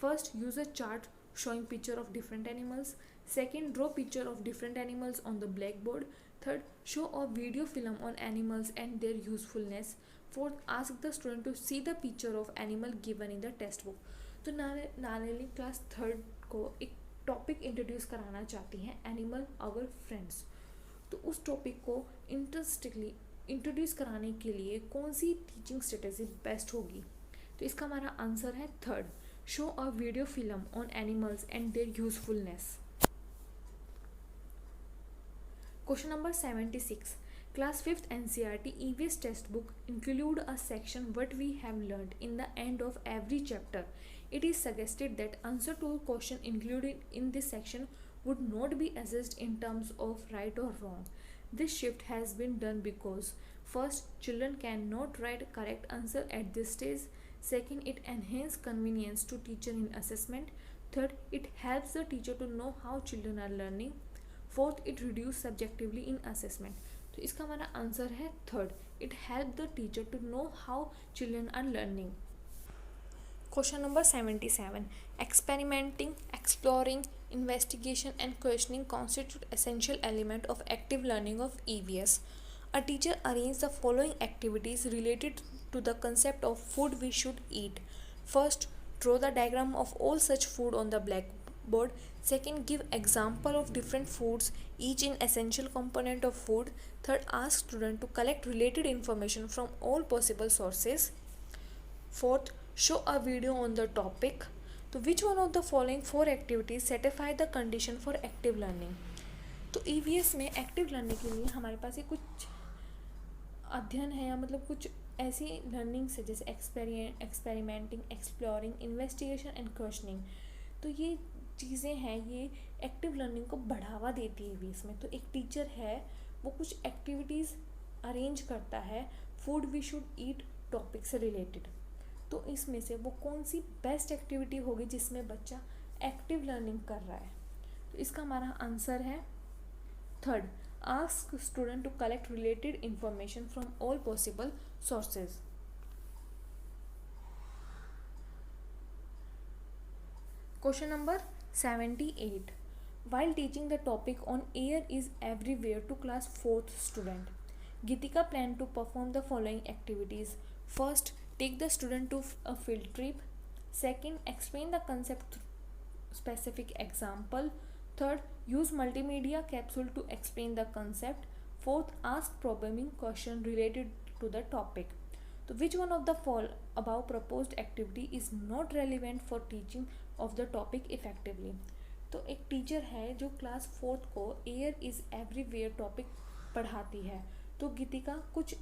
Speaker 1: first, use a chart showing picture of different animals. Second, draw picture of different animals on the blackboard. Third, show a video film on animals and their usefulness. Fourth, ask the student to see the picture of animal given in the text book. तो Nalini class 3rd को एक topic introduce कराना चाहती हैं, animal our friends. तो उस topic को interestingly introduce कराने के लिए कौन सी टीचिंग स्ट्रेटेजी बेस्ट होगी, तो इसका हमारा आंसर है third, show a video film on animals and their usefulness. Question number 76. Class 5th NCERT EVS textbook include a section what we have learned in the end of every chapter. It is suggested that answer to question included in this section would not be assessed in terms of right or wrong. This shift has been done because first, children cannot write correct answer at this stage. Second, it enhances convenience to teacher in assessment. Third, it helps the teacher to know how children are learning. Fourth, it reduce subjectively in assessment. तो इसका हमारा answer है third. It help the teacher to know how children are learning. Question number 77. Experimenting, exploring, investigation and questioning constitute essential element of active learning of EVS. A teacher arranges the following activities related to the concept of food we should eat. First, draw the diagram of all such food on the blackboard. Second, give example of different foods, each in essential component of food. Third, ask student to collect related information from all possible sources. Fourth, show a video on the topic. तो which one of the following 4 activities satisfy the condition for active learning. तो EVS में active learning के लिए हमारे पास ये कुछ अध्ययन है, या मतलब कुछ ऐसी लर्निंग्स है जैसे experimenting, exploring, investigation and questioning. तो ये चीज़ें हैं, ये एक्टिव लर्निंग को बढ़ावा देती है EVS में. तो एक टीचर है, वो कुछ एक्टिविटीज़ अरेंज करता है food we should eat topic से रिलेटेड. तो इसमें से वो कौन सी बेस्ट एक्टिविटी होगी जिसमें बच्चा एक्टिव लर्निंग कर रहा है. तो इसका हमारा आंसर है third. Ask student to collect related information from all possible sources. Question number 78. While teaching the topic on air is everywhere to class 4th student, Gitika planned to perform the following activities. First, take the student to a field trip. Second, explain the concept through specific example. Third, use multimedia capsule to explain the concept. Fourth, ask probing question related to the topic. So which one of the above proposed activity is not relevant for teaching of the topic effectively? तो एक teacher है जो class 4th को air is everywhere topic पढ़ाती है. तो गीतिका कुछ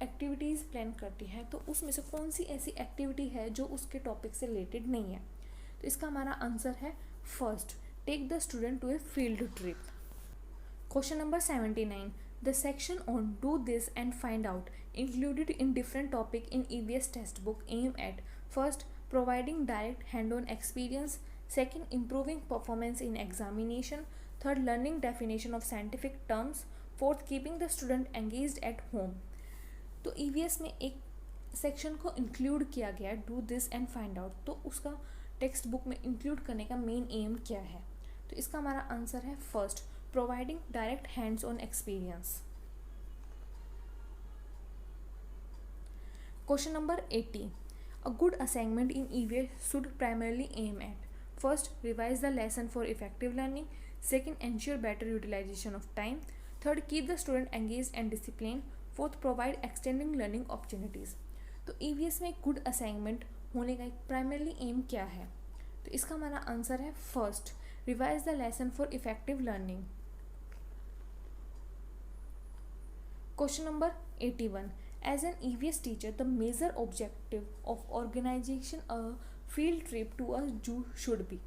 Speaker 1: activities plan करती है, तो उसमें से कौन सी ऐसी एक्टिविटी है जो उसके टॉपिक से रिलेटेड नहीं है. तो इसका हमारा आंसर है first, take the student to a field trip. Question number 79. The section on do this and find out included in different topic in EVS text book aim at first, providing direct hand on experience. Second, improving performance in examination. Third, learning definition of scientific terms. Fourth, keeping the student engaged at home. तो EVS में एक section को include किया गया, do this and find out. तो उसका text book में include करने का मेन एम क्या है. तो इसका हमारा आंसर है first, providing direct hands on experience. Question number 80. A good assignment in EVS should primarily aim at first, revise the lesson for effective learning. Second, ensure better utilization of time. Third, keep the student engaged and disciplined. Fourth, provide extending learning opportunities. तो EVS में good assignment होने का एक primarily M क्या है. तो इसका हमारा आंसर है first, revise the lesson for effective learning. Question number 81. As an EVS teacher, the major objective of organization a field trip to a zoo should be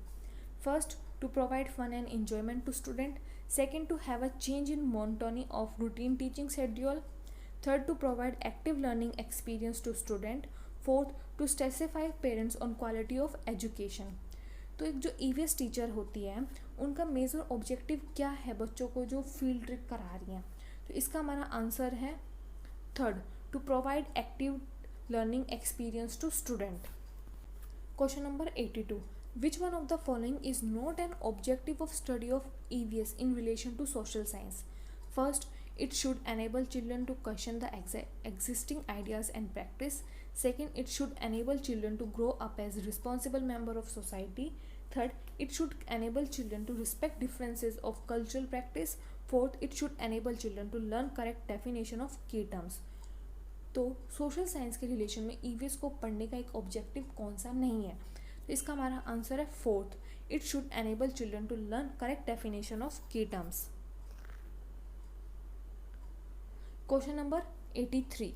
Speaker 1: first, to provide fun and enjoyment to student. Second, to have a change in monotony of routine teaching schedule. Third, to provide active learning experience to student. Fourth, to specify parents on quality of education. तो एक जो EVS teacher होती है उनका major objective क्या है बच्चों को जो फील्ड ट्रिप करा रही हैं. तो इसका हमारा आंसर है third, to provide active learning experience to student. Question number 82. Which one of the following is not an objective of study of EVS in relation to social science? First, it should enable children to question the existing ideas and practice. Second, it should enable children to grow up as responsible member of society. Third, it should enable children to respect differences of cultural practice. Fourth, it should enable children to learn correct definition of key terms. तो social science के relation में EVS को पढ़ने का एक objective कौन सा नहीं है. तो इसका हमारा आंसर है fourth, it should enable children to learn correct definition of key terms. Question number 83.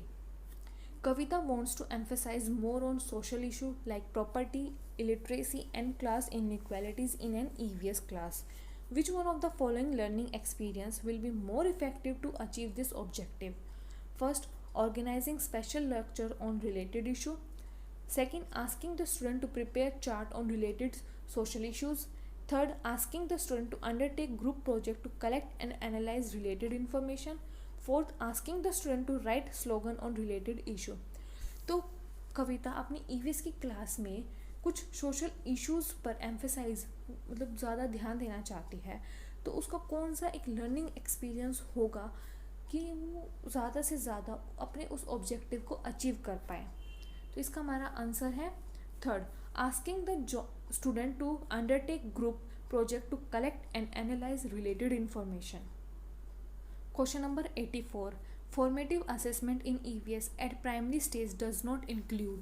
Speaker 1: Kavita wants to emphasize more on social issue like property, illiteracy and class inequalities in an EVS class. Which one of the following learning experience will be more effective to achieve this objective? First, organizing special lecture on related issue. Second, asking the student to prepare chart on related social issues. Third, asking the student to undertake group project to collect and analyze related information. Fourth, asking the student to write slogan on related issue. तो कविता अपनी EVS की class में कुछ social issues पर emphasise मतलब ज़्यादा ध्यान देना चाहती है, तो उसका कौन सा एक लर्निंग एक्सपीरियंस होगा कि वो ज़्यादा से ज़्यादा अपने उस ऑब्जेक्टिव को अचीव कर पाए? तो इसका हमारा आंसर है third, asking the student to undertake group project to collect and analyse related information. Question number 84. Formative assessment in EVS at primary stage does not include: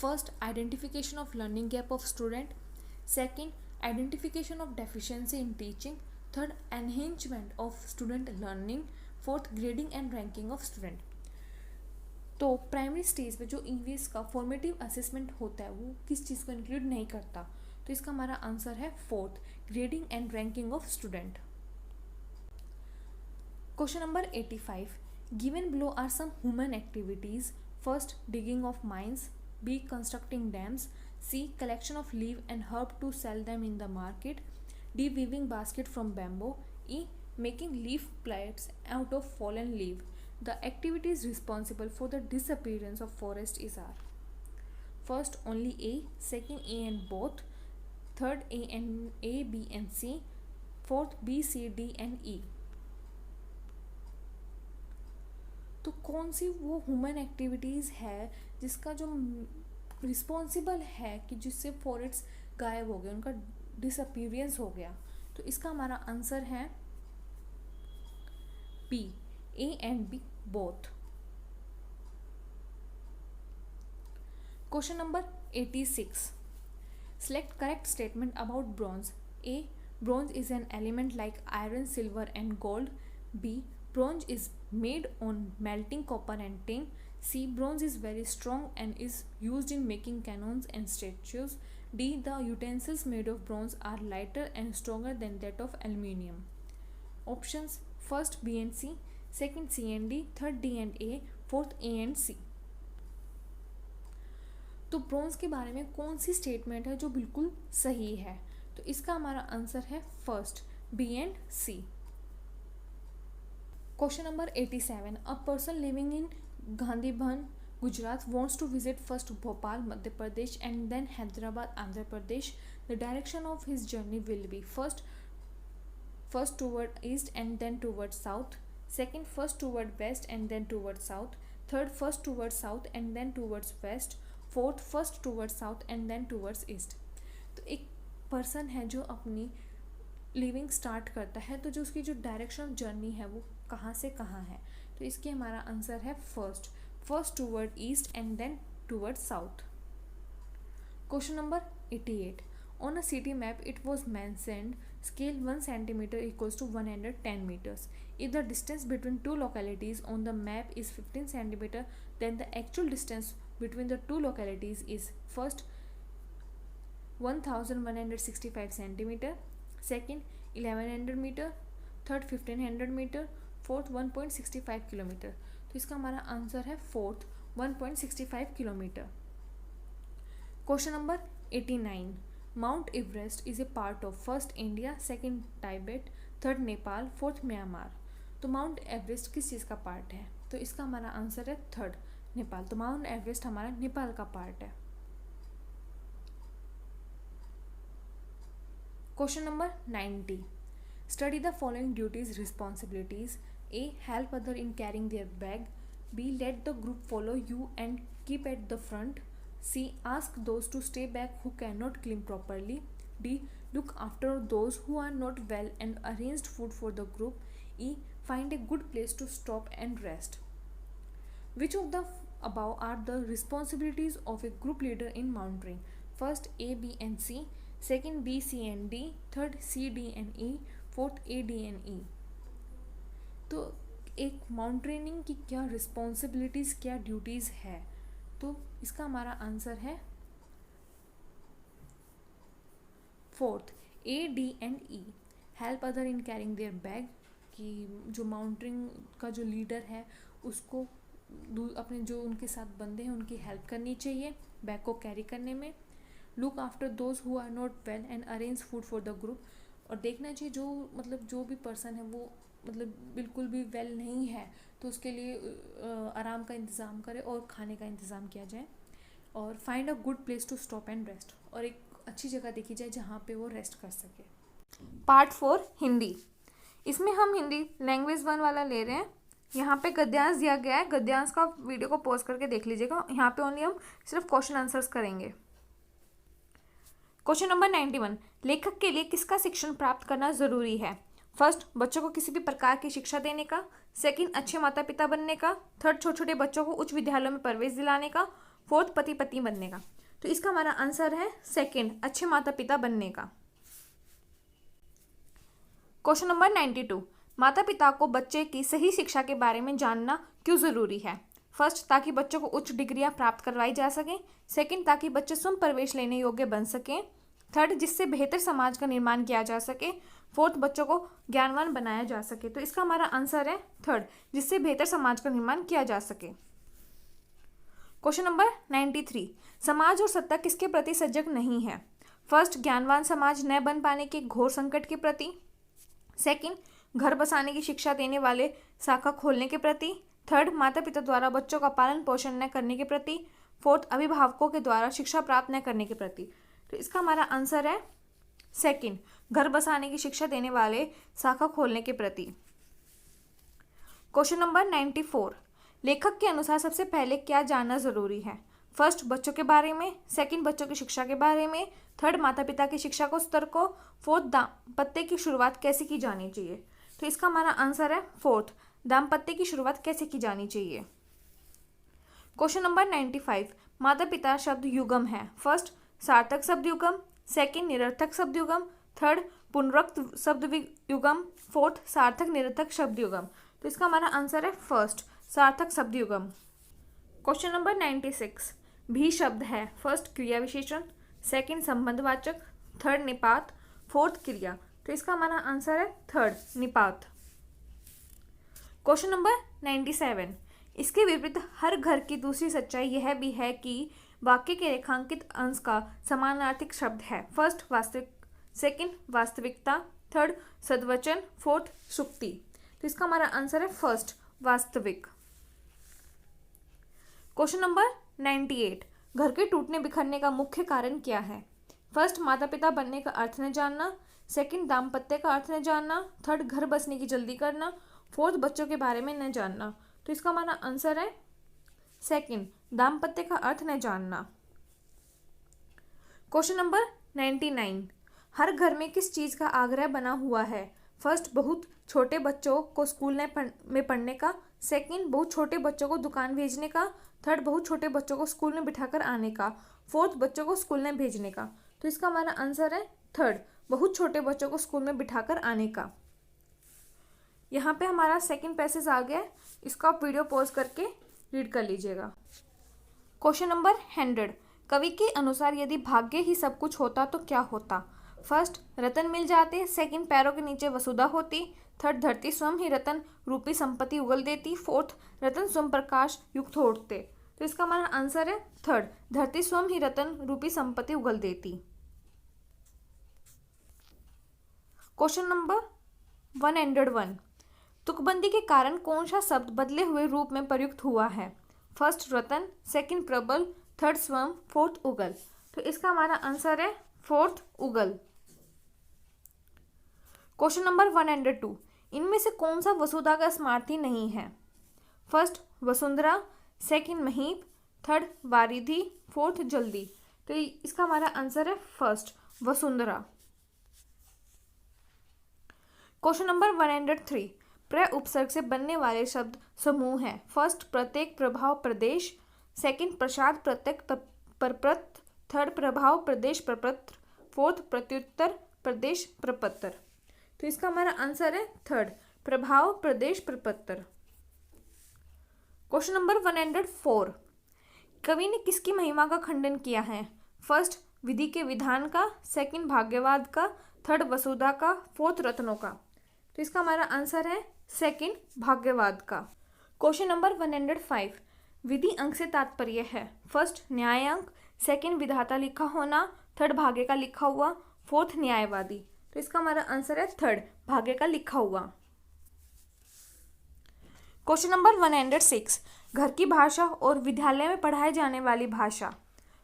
Speaker 1: first, identification of learning gap of student; second, identification of deficiency in teaching; third, enhancement of student learning; fourth, grading and ranking of student. तो primary stage पे जो EVS का formative assessment होता है वो किस चीज़ को include नहीं करता? तो इसका हमारा आंसर है fourth, grading and ranking of student. Question number 85. Given below are some human activities. First, digging of mines. B, constructing dams. C, collection of leaf and herb to sell them in the market. D, weaving basket from bamboo. E, making leaf plates out of fallen leaf. The activities responsible for the disappearance of forest is are: first, only A; second, A and both; third, A, B and C; fourth, B, C, D and E. तो कौन सी वो human activities है जिसका जो responsible है कि जिससे forest गायब हो गए, उनका डिसअपीयरेंस हो गया? तो इसका हमारा आंसर है B, A and B both. Question number 86. Select correct statement about bronze. A, bronze is an element like iron, silver and gold. B, bronze is made on melting copper and tin. C, bronze is very strong and is used in making cannons and statues. D, the utensils made of bronze are lighter and stronger than that of aluminium. Options: first, B and C; second, C and D; third, D and A; fourth, A and C. तो bronze के बारे में कौन सी statement है जो बिल्कुल सही है? तो इसका हमारा आंसर है first, B and C. Question number 87. A person living in Gandhibhan, Gujarat wants to visit first Bhopal, Madhya Pradesh and then Hyderabad, Andhra Pradesh. The direction of his journey will be: first toward east and then toward south; second, first toward west and then toward south; third, first toward south and then towards west; fourth, first toward south and then towards east. तो एक person है जो अपनी living start करता है, तो जो उसकी जो डायरेक्शन ऑफ जर्नी है वो कहाँ से कहाँ है? तो इसके हमारा आंसर है first toward east and then toward south. Question number 88. On a city map it was mentioned scale 1 centimeter equals to 110 meters. If the distance between two localities on the map is 15 centimeter, then the actual distance between the two localities is: first, 1165 centimeter; second, 1100 meter; third, 1500 meter; fourth, 1.65 kilometre. तो इसका हमारा answer है fourth, 1.65 kilometre. Question number 89. Mount Everest is a part of: first, India; second, Tibet; third, Nepal; fourth, Myanmar. तो Mount Everest किस चीज़ का part है? तो इसका हमारा आंसर है थर्ड, नेपाल. तो माउंट एवरेस्ट हमारा नेपाल का पार्ट है. Question number 90. Study the following duties responsibilities. A, help other in carrying their bag. B, let the group follow you and keep at the front. C, ask those to stay back who cannot climb properly. D, look after those who are not well and arrange food for the group. E, find a good place to stop and rest. Which of the above are the responsibilities of a group leader in mountaineering? First, A, B and C; second, B, C and D; third, C, D and E; fourth, A, D and E. तो एक mountaineering की क्या responsibilities, क्या duties है? तो इसका हमारा answer है fourth, A, D and E. Help other in carrying their bag, कि जो माउंटेनिंग का जो लीडर है उसको अपने जो उनके साथ बंदे हैं उनकी हेल्प करनी चाहिए बैग को कैरी करने में। Look after those who are not well and arrange food for the group, और देखना चाहिए जो मतलब जो भी पर्सन है वो मतलब बिल्कुल भी वेल नहीं है तो उसके लिए आराम का इंतज़ाम करे और खाने का इंतज़ाम किया जाए। और find a good place to stop and rest, और एक अच्छी जगह देखी जाए जहाँ पे वो रेस्ट कर सके। पार्ट 4 हिंदी। इसमें हम हिंदी लैंग्वेज 1 वाला ले रहे हैं। यहाँ पे गद्यांश दिया गया है, गद्यांश का वीडियो को पॉज करके देख लीजिएगा। यहाँ पे ओनली हम सिर्फ क्वेश्चन आंसर्स करेंगे। क्वेश्चन नंबर 91, लेखक के लिए किसका शिक्षण प्राप्त करना जरूरी है? फर्स्ट, बच्चों को किसी भी प्रकार की शिक्षा देने का। सेकंड, अच्छे माता पिता बनने का। थर्ड, छोटे छोटे बच्चों को उच्च विद्यालयों में प्रवेश दिलाने का। फोर्थ, पति पत्नी बनने का। तो इसका हमारा आंसर है सेकंड, अच्छे माता पिता बनने का। क्वेश्चन नंबर 92, माता पिता को बच्चे की सही शिक्षा के बारे में जानना क्यों जरूरी है? फर्स्ट, ताकि बच्चों को उच्च डिग्रियां प्राप्त करवाई जा सके। सेकंड, ताकि बच्चे स्वयं प्रवेश लेने योग्य बन सकें। थर्ड, जिससे बेहतर समाज का निर्माण किया जा सके। फोर्थ, बच्चों को ज्ञानवान बनाया जा सके। तो इसका हमारा आंसर है थर्ड, जिससे बेहतर समाज का निर्माण किया जा सके। क्वेश्चन नंबर 93, समाज और सत्ता किसके प्रति सजग नहीं है? फर्स्ट, ज्ञानवान समाज न बन पाने के घोर संकट के प्रति। सेकंड, घर बसाने की शिक्षा देने वाले शाखा खोलने के प्रति। थर्ड, माता पिता द्वारा बच्चों का पालन पोषण न करने के प्रति। फोर्थ, अभिभावकों के द्वारा शिक्षा प्राप्त न करने के प्रति। तो इसका हमारा आंसर है सेकंड, घर बसाने की शिक्षा देने वाले शाखा खोलने के प्रति। क्वेश्चन नंबर 94, लेखक के अनुसार सबसे पहले क्या जानना जरूरी है? फर्स्ट, बच्चों के बारे में। सेकंड, बच्चों की शिक्षा के बारे में। थर्ड, माता पिता की शिक्षा को स्तर को। फोर्थ, दाम्पत्य की शुरुआत कैसे की जानी चाहिए? तो इसका हमारा आंसर है फोर्थ, दाम्पत्य की शुरुआत कैसे की जानी चाहिए। क्वेश्चन नंबर 95, माता पिता शब्द युगम है। फर्स्ट, सार्थक शब्द युगम। सेकंड, निरर्थक शब्द युगम। थर्ड, पुनरुक्त शब्द युगम। फोर्थ, सार्थक निरर्थक शब्द युगम। तो इसका हमारा आंसर है फर्स्ट, सार्थक शब्द युगम। क्वेश्चन नंबर 96, भी शब्द है। फर्स्ट, क्रिया विशेषण। सेकंड, संबंधवाचक। थर्ड, निपात। फोर्थ, क्रिया। तो इसका हमारा आंसर है थर्ड, निपात। क्वेश्चन नंबर 97, इसके विपरीत हर घर की दूसरी सच्चाई यह भी है कि वाक्य के रेखांकित अंश का समानार्थिक शब्द है। फर्स्ट, वास्तविक। सेकंड, वास्तविकता। थर्ड, सद्वचन। फोर्थ, सुक्ति। तो इसका हमारा आंसर है फर्स्ट, वास्तविक। क्वेश्चन नंबर 98, घर के टूटने बिखरने का मुख्य कारण क्या है? फर्स्ट, माता पिता बनने का अर्थ न जानना। सेकंड, दाम्पत्य का अर्थ न जानना। थर्ड, घर बसने की जल्दी करना। फोर्थ, बच्चों के बारे में न जानना। तो इसका हमारा आंसर है सेकंड, दाम्पत्य का अर्थ न जानना। क्वेश्चन नंबर 99, हर घर में किस चीज का आग्रह बना हुआ है? फर्स्ट, बहुत छोटे बच्चों को स्कूल में पढ़ने का। सेकंड, बहुत छोटे बच्चों को दुकान भेजने का। थर्ड, बहुत छोटे बच्चों को स्कूल में बिठाकर आने का। फोर्थ, बच्चों को स्कूल में भेजने का। तो इसका हमारा आंसर है थर्ड, बहुत छोटे बच्चों को स्कूल में बिठाकर आने का। यहाँ पे हमारा सेकंड पैसेज आ गया, इसका आप वीडियो पॉज करके रीड कर लीजिएगा। क्वेश्चन नंबर 100, कवि के अनुसार यदि भाग्य ही सब कुछ होता तो क्या होता? फर्स्ट, रतन मिल जाते। सेकंड, पैरों के नीचे वसुधा होती। थर्ड, धरती स्वयं ही रतन रूपी संपत्ति उगल देती। फोर्थ, रतन स्वयं प्रकाश युक्त हो उठते। तो इसका हमारा आंसर है थर्ड, धरती स्वयं ही रतन रूपी संपत्ति उगल देती। क्वेश्चन नंबर 101, तुकबंदी के कारण कौन सा शब्द बदले हुए रूप में प्रयुक्त हुआ है? फर्स्ट, रतन। सेकंड, प्रबल। थर्ड, स्वयं। फोर्थ, उगल। तो इसका हमारा आंसर है फोर्थ, उगल। क्वेश्चन नंबर 102, इनमें से कौन सा वसुधा का स्मार्थी नहीं है? फर्स्ट, वसुंधरा। सेकंड, महीप। थर्ड, वारिधि। फोर्थ, जल्दी। तो इसका हमारा आंसर है फर्स्ट, वसुंधरा। क्वेश्चन नंबर 103, प्र उपसर्ग से बनने वाले शब्द समूह हैं। फर्स्ट, प्रत्येक, प्रभाव, प्रदेश। सेकंड, प्रसाद, प्रत्यक, परपत्र। थर्ड, प्रभाव, प्रदेश, प्रपत्र। फोर्थ, प्रत्युत्तर, प्रदेश, प्रपत्र। तो इसका हमारा आंसर है थर्ड, प्रभाव, प्रदेश, प्रपत्र। क्वेश्चन नंबर 104, कवि ने किसकी महिमा का खंडन किया है? फर्स्ट, विधि के विधान का। सेकंड, भाग्यवाद का। थर्ड वसुधा का, फोर्थ रत्नों का। तो इसका हमारा आंसर है सेकंड भाग्यवाद का। क्वेश्चन नंबर 105, विधि अंक से तात्पर्य है फर्स्ट न्याय अंक, सेकंड विधाता लिखा होना, थर्ड भाग्य का लिखा हुआ, फोर्थ न्यायवादी। तो इसका हमारा आंसर है थर्ड भाग्य का लिखा हुआ। क्वेश्चन नंबर 106, घर की भाषा और विद्यालय में पढ़ाई जाने वाली भाषा।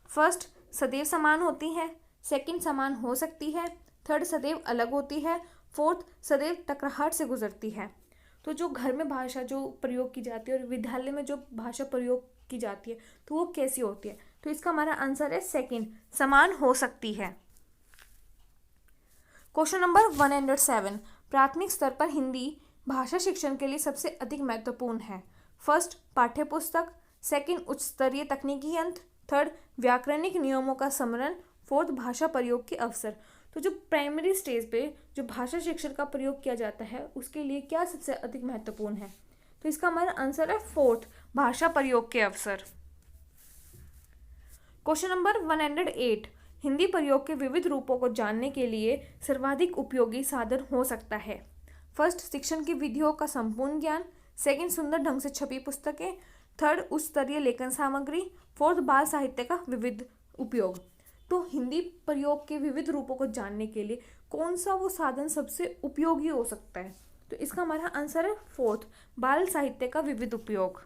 Speaker 1: फर्स्ट सदैव समान होती है, सेकंड समान हो सकती है, थर्ड सदैव अलग होती है, फोर्थ सदैव टकराहट से गुजरती है। तो जो घर में भाषा जो प्रयोग की जाती है और विद्यालय में जो भाषा प्रयोग की जाती है तो वो कैसी होती है? तो इसका हमारा आंसर है सेकंड, समान हो सकती है। क्वेश्चन नंबर 107, प्राथमिक स्तर पर हिंदी भाषा शिक्षण के लिए सबसे अधिक महत्वपूर्ण है। फर्स्ट पाठ्य पुस्तक, सेकंड उच्च स्तरीय तकनीकी यंत्र, थर्ड व्याकरणिक नियमों का समरण, फोर्थ भाषा प्रयोग के अवसर। तो जो प्राइमरी स्टेज पे जो भाषा शिक्षण का प्रयोग किया जाता है उसके लिए क्या सबसे अधिक महत्वपूर्ण है? तो इसका हमारा आंसर है फोर्थ भाषा प्रयोग के अवसर। क्वेश्चन नंबर 108, हिंदी प्रयोग के विविध रूपों को जानने के लिए सर्वाधिक उपयोगी साधन हो सकता है। फर्स्ट शिक्षण की विधियों का संपूर्ण ज्ञान, सेकंड सुंदर ढंग से छपी पुस्तकें, थर्ड उच्च स्तरीय लेखन सामग्री, फोर्थ बाल साहित्य का विविध उपयोग। तो हिंदी प्रयोग के विविध रूपों को जानने के लिए कौन सा वो साधन सबसे उपयोगी हो सकता है? तो इसका हमारा आंसर है फोर्थ बाल साहित्य का विविध उपयोग।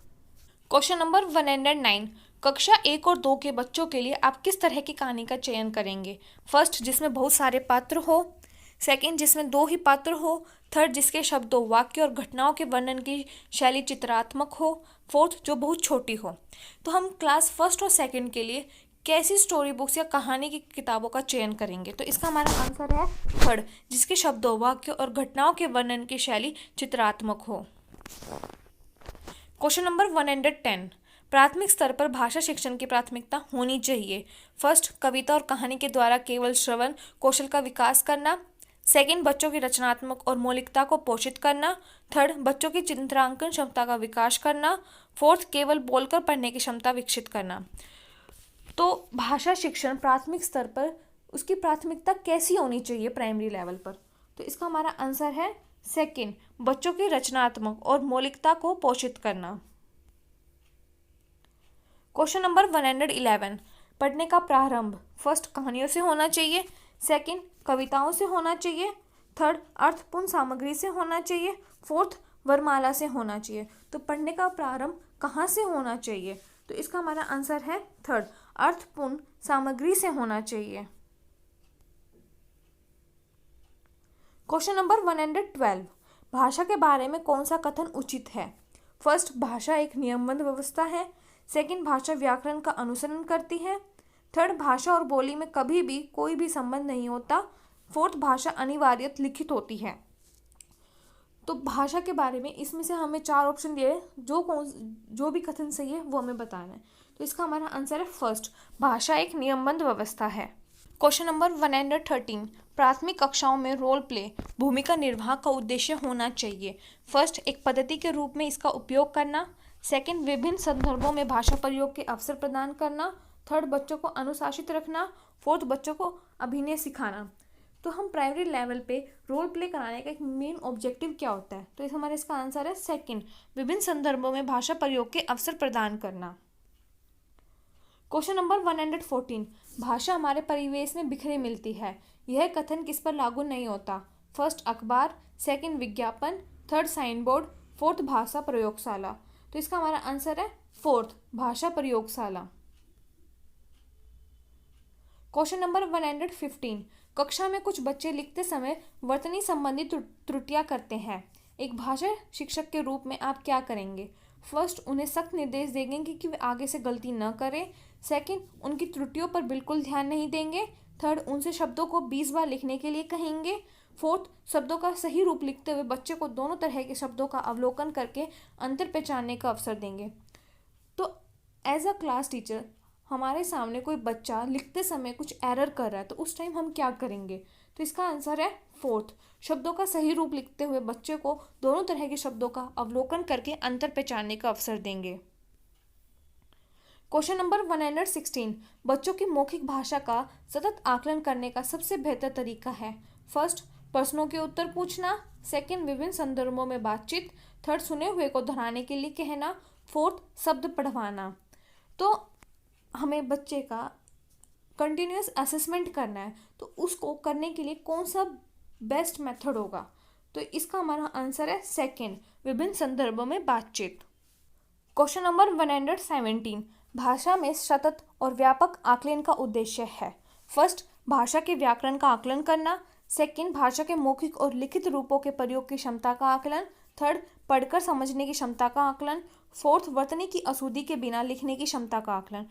Speaker 1: क्वेश्चन नंबर 109, कक्षा 1 और 2 के बच्चों के लिए आप किस तरह की कहानी का चयन करेंगे? फर्स्ट जिसमें बहुत सारे पात्र हो, सेकंड जिसमें 2 ही पात्र हो, थर्ड जिसके शब्दों वाक्य और घटनाओं के वर्णन की शैली चित्रात्मक हो, फोर्थ जो बहुत छोटी हो। तो हम क्लास फर्स्ट और सेकंड के लिए कैसी स्टोरी बुक्स या कहानी की किताबों का चयन करेंगे? तो इसका हमारा आंसर है थर्ड, जिसके शब्दों वाक्य और घटनाओं के वर्णन की शैली चित्रात्मक हो। क्वेश्चन नंबर 110, प्राथमिक स्तर पर भाषा शिक्षण की प्राथमिकता होनी चाहिए। फर्स्ट कविता और कहानी के द्वारा केवल श्रवण कौशल का विकास करना, सेकंड बच्चों की रचनात्मक और मौलिकता को पोषित करना, थर्ड बच्चों की चित्रांकन क्षमता का विकास करना, फोर्थ केवल बोलकर पढ़ने की क्षमता विकसित करना। तो भाषा शिक्षण प्राथमिक स्तर पर उसकी प्राथमिकता कैसी होनी चाहिए प्राइमरी लेवल पर? तो इसका हमारा आंसर है सेकंड, बच्चों की रचनात्मक और मौलिकता को पोषित करना। क्वेश्चन नंबर 111, पढ़ने का प्रारंभ फर्स्ट कहानियों से होना चाहिए, सेकंड कविताओं से होना चाहिए, थर्ड अर्थपूर्ण सामग्री से होना चाहिए, फोर्थ वरमाला से होना चाहिए। तो पढ़ने का प्रारंभ कहाँ से होना चाहिए? तो इसका हमारा आंसर है थर्ड, अर्थपूर्ण सामग्री से होना चाहिए। क्वेश्चन नंबर 112, भाषा के बारे में कौन सा कथन उचित है? फर्स्ट भाषा एक नियमबद्ध व्यवस्था है, सेकंड भाषा व्याकरण का अनुसरण करती है, थर्ड भाषा और बोली में कभी भी कोई भी संबंध नहीं होता, फोर्थ भाषा अनिवार्यत लिखित होती है। तो भाषा के बारे में इसमें से हमें 4 ऑप्शन दिए, जो भी कथन सही है वो हमें बताना है। तो इसका हमारा आंसर है फर्स्ट, भाषा एक नियमबद्ध व्यवस्था है। क्वेश्चन नंबर 113, प्राथमिक कक्षाओं में रोल प्ले भूमिका निर्वाह का उद्देश्य होना चाहिए। फर्स्ट एक पद्धति के रूप में इसका उपयोग करना, सेकंड विभिन्न संदर्भों में भाषा प्रयोग के अवसर प्रदान करना, थर्ड बच्चों को अनुशासित रखना, फोर्थ बच्चों को अभिनय सिखाना। तो हम प्राइमरी लेवल पे रोल प्ले कराने का एक मेन ऑब्जेक्टिव क्या होता है? तो हमारा इसका आंसर है सेकंड, विभिन्न संदर्भों में भाषा प्रयोग के अवसर प्रदान करना। क्वेश्चन नंबर 114, भाषा हमारे परिवेश में बिखरे मिलती है, यह कथन किस पर लागू नहीं होता? फर्स्ट अखबार, सेकंड विज्ञापन, थर्ड साइन बोर्ड, फोर्थ भाषा प्रयोगशाला। तो इसका हमारा आंसर है फोर्थ, भाषा प्रयोगशाला। क्वेश्चन नंबर 115, कक्षा में कुछ बच्चे लिखते समय वर्तनी संबंधी त्रुटियां करते हैं, एक भाषा शिक्षक के रूप में आप क्या करेंगे? फर्स्ट उन्हें सख्त निर्देश देंगे कि वे आगे से गलती न करें, सेकंड उनकी त्रुटियों पर बिल्कुल ध्यान नहीं देंगे, थर्ड उनसे शब्दों को 20 बार लिखने के लिए कहेंगे, फोर्थ शब्दों का सही रूप लिखते हुए बच्चे को दोनों तरह के शब्दों का अवलोकन करके अंतर पहचानने का अवसर देंगे। तो एज अ क्लास टीचर हमारे सामने कोई बच्चा लिखते समय कुछ एरर कर रहा है तो उस टाइम हम क्या करेंगे? तो इसका आंसर है फोर्थ, शब्दों का सही रूप लिखते हुए बच्चे को दोनों तरह के शब्दों का अवलोकन करके अंतर पहचानने का अवसर देंगे। क्वेश्चन नंबर 116, बच्चों की मौखिक भाषा का सतत आकलन करने का सबसे बेहतर तरीका है। फर्स्ट प्रश्नों के उत्तर पूछना, सेकंड विभिन्न संदर्भों में बातचीत, थर्ड सुने हुए को दोहराने के लिए कहना, फोर्थ शब्द पढ़वाना। तो हमें बच्चे का कंटिन्यूस असेसमेंट करना है, तो उसको करने के लिए कौन सा बेस्ट मेथड होगा? तो इसका हमारा आंसर है सेकंड, विभिन्न संदर्भों में बातचीत। क्वेश्चन नंबर 117, भाषा में सतत और व्यापक आकलन का उद्देश्य है। फर्स्ट, भाषा के व्याकरण का आकलन करना, सेकंड, भाषा के मौखिक और लिखित रूपों के प्रयोग की क्षमता का आकलन, थर्ड, पढ़कर समझने की क्षमता का आकलन, फोर्थ, वर्तनी की अशुद्धि के बिना लिखने की क्षमता का आकलन।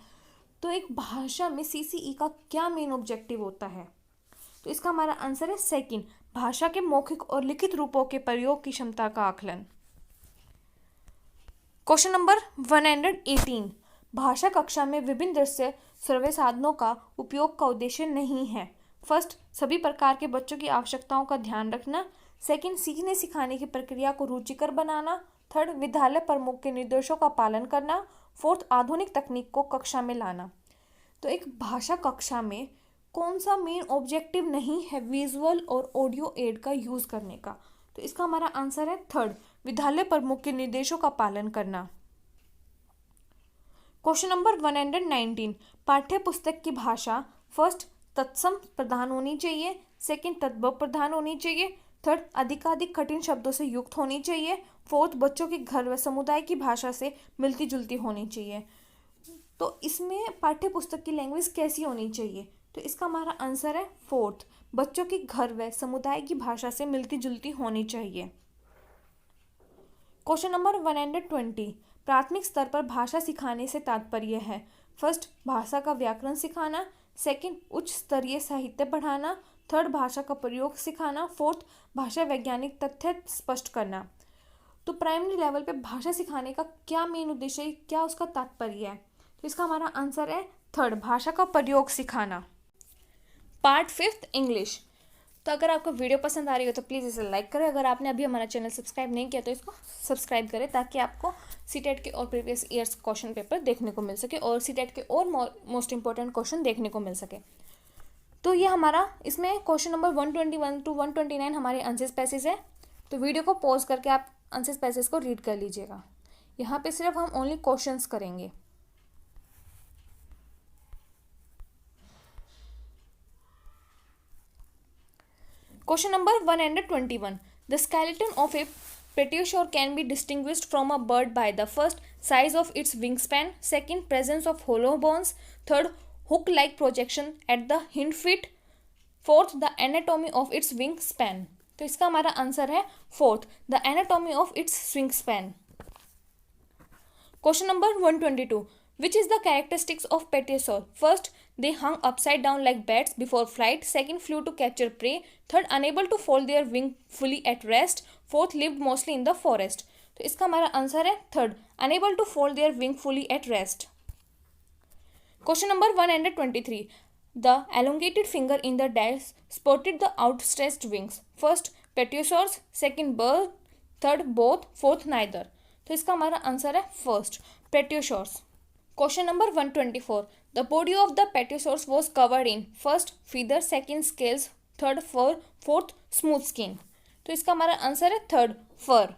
Speaker 1: तो एक भाषा में सीसीई का क्या मेन ऑब्जेक्टिव होता है? तो इसका हमारा आंसर है सेकंड, भाषा के मौखिक और लिखित रूपों के प्रयोग की क्षमता का आकलन। क्वेश्चन नंबर 118, भाषा कक्षा में विभिन्न दृश्य श्रव्य साधनों का उपयोग का उद्देश्य नहीं है। फर्स्ट, सभी प्रकार के बच्चों की आवश्यकताओं का ध्यान रखना, सेकंड, सीखने सिखाने की प्रक्रिया को रुचिकर बनाना, थर्ड, विद्यालय प्रमुख के निर्देशों का पालन करना, फोर्थ, आधुनिक तकनीक को कक्षा में लाना। तो एक भाषा कक्षा में कौन सा मेन ऑब्जेक्टिव नहीं है विजुअल और ऑडियो एड का यूज करने का? तो इसका हमारा आंसर है थर्ड, विद्यालय प्रमुख के निर्देशों का पालन करना। क्वेश्चन नंबर 119, पाठ्य पुस्तक की भाषा फर्स्ट तत्सम प्रधान होनी चाहिए, सेकंड तद्भव प्रधान होनी चाहिए, थर्ड अधिकाधिक कठिन शब्दों से युक्त होनी चाहिए, फोर्थ बच्चों के घर व समुदाय की भाषा से मिलती जुलती होनी चाहिए। तो इसमें पाठ्य पुस्तक की लैंग्वेज कैसी होनी चाहिए? तो इसका हमारा आंसर है फोर्थ, बच्चों की घर व समुदाय की भाषा से मिलती जुलती होनी चाहिए। क्वेश्चन नंबर 120, प्राथमिक स्तर पर भाषा सिखाने से तात्पर्य है। फर्स्ट, भाषा का व्याकरण सिखाना, सेकंड, उच्च स्तरीय साहित्य पढ़ाना, थर्ड, भाषा का प्रयोग सिखाना, फोर्थ, भाषा वैज्ञानिक तथ्य स्पष्ट करना। तो प्राइमरी लेवल पे भाषा सिखाने का क्या मेन उद्देश्य है, क्या उसका तात्पर्य है? तो इसका हमारा आंसर है थर्ड, भाषा का प्रयोग सिखाना। Part 5 English. तो अगर आपको वीडियो पसंद आ रही हो तो प्लीज़ इसे लाइक करें। अगर आपने अभी हमारा चैनल सब्सक्राइब नहीं किया तो इसको सब्सक्राइब करें, ताकि आपको सीटेट के और प्रीवियस ईयर्स क्वेश्चन पेपर देखने को मिल सके और सीटेट के और मोस्ट इंपॉर्टेंट क्वेश्चन देखने को मिल सके। तो ये हमारा इसमें क्वेश्चन नंबर 121 to 129 हमारे आंसर्स पैसेज है। तो वीडियो को पॉज करके आप आंसर्स पैसेज को रीड कर लीजिएगा। यहाँ पे सिर्फ हम ओनली क्वेश्चंस करेंगे। Question number 121. The skeleton of a pterosaur can be distinguished from a bird by the first, size of its wingspan, second, presence of hollow bones, third, hook-like projection at the hind feet, fourth, the anatomy of its wingspan. तो इसका हमारा answer है fourth, the anatomy of its wingspan. Question number 122. Which is the characteristics of pterosaur? First, they hung upside down like bats before flight. Second, flew to capture prey. Third, unable to fold their wing fully at rest. Fourth, lived mostly in the forest. तो इसका हमारा answer है third, unable to fold their wing fully at rest. Question number 123. The elongated finger in the dash sported the outstretched wings. First, pterosaurs. Second, bird. Third, both. Fourth, neither. तो इसका हमारा answer है first, pterosaurs. Question number 124. The body of the pterosaurs was covered in first feather, second scales, third fur, fourth smooth skin. तो इसका हमारा answer है third, fur.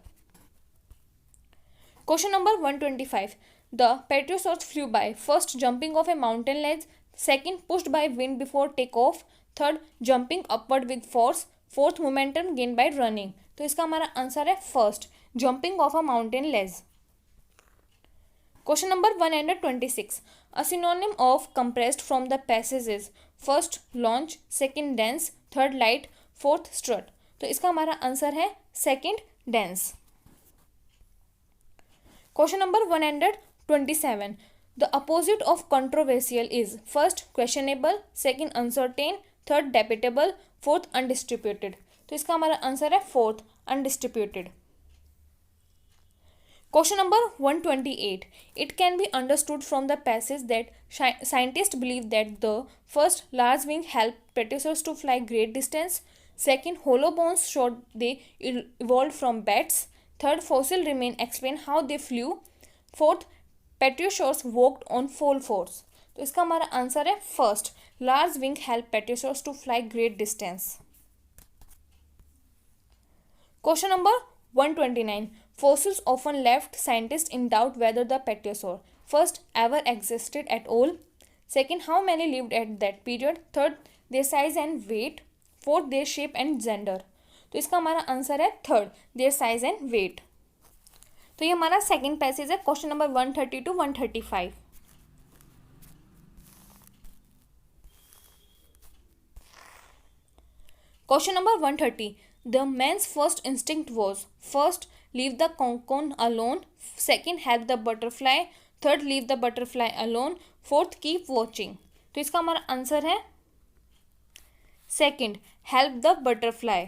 Speaker 1: Question number 125. The pterosaurs flew by first jumping off a mountain ledge, second pushed by wind before takeoff, third jumping upward with force, fourth momentum gained by running. तो इसका हमारा answer है first, jumping off a mountain ledge. Question number 126. A synonym of compressed from the passage is first launch, second dense, third light, fourth strut. तो इसका हमारा answer है second dense. Question number 127. The opposite of controversial is first questionable, second uncertain, third debatable, fourth undistributed. तो इसका हमारा answer है fourth undistributed. Question number 128. It can be understood from the passage that scientists believe that the first large wing helped pterosaurs to fly great distance. Second, hollow bones showed they evolved from bats. Third, fossil remains explain how they flew. Fourth, pterosaurs walked on four fours. तो इसका हमारा answer है first, large wing help pterosaurs to fly great distance. Question number 129. Fossils often left scientists in doubt whether the Pterosaur first ever existed at all. Second, how many lived at that period. Third, their size and weight. Fourth, their shape and gender. तो इसका हमारा answer है third, their size and weight. तो ये हमारा second passage है, question number 130 to 135। Question number 130. The man's first instinct was first leave the cocoon alone, second help the butterfly, third leave the butterfly alone, fourth keep watching. तो इसका हमारा answer है second, help the butterfly.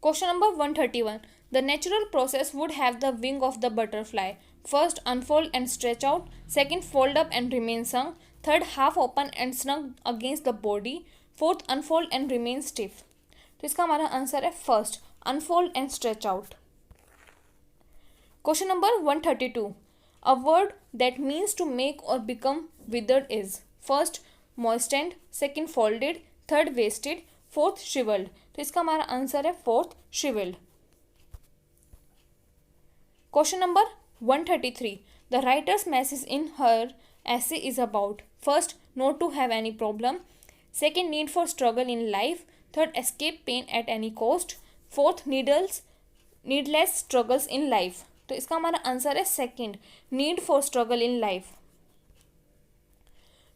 Speaker 1: Question number 131. The natural process would have the wing of the butterfly. First unfold and stretch out, second fold up and remain sunk, third half open and snug against the body, fourth unfold and remain stiff. तो इसका हमारा answer है first, unfold and stretch out. Question number 132. A word that means to make or become withered is first moistened, second folded, third wasted, fourth shrivelled. तो इसका हमारा answer है fourth, shrivelled. Question number 133. The writer's message in her essay is about first not to have any problem, second need for struggle in life, third escape pain at any cost, fourth needless struggles in life. तो इसका हमारा answer है second, need for struggle in life.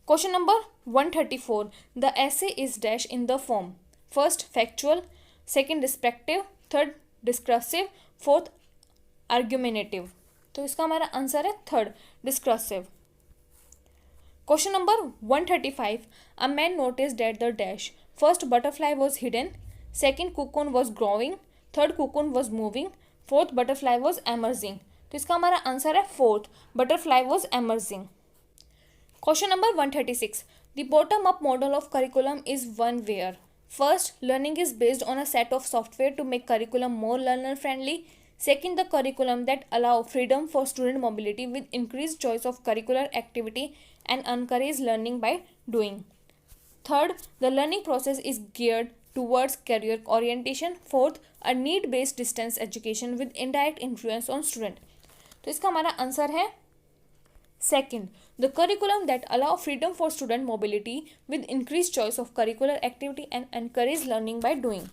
Speaker 1: Question number 134. The essay is dash in the form first factual, second descriptive, third discursive, fourth argumentative. तो इसका हमारा answer है third, discursive. Question number 135. A man noticed that the dash first butterfly was hidden, second cocoon was growing, third cocoon was moving, fourth butterfly was emerging. तो इसका हमारा answer है fourth, butterfly was emerging. Question number 136. The bottom up model of curriculum is one where first learning is based on a set of software to make curriculum more learner friendly. Second, the curriculum that allow freedom for student mobility with increased choice of curricular activity and encourage learning by doing. Third, the learning process is geared towards career orientation. Fourth, a need-based distance education with indirect influence on student. तो इसका हमारा answer है second, the curriculum that allow freedom for student mobility with increased choice of curricular activity and encourage learning by doing.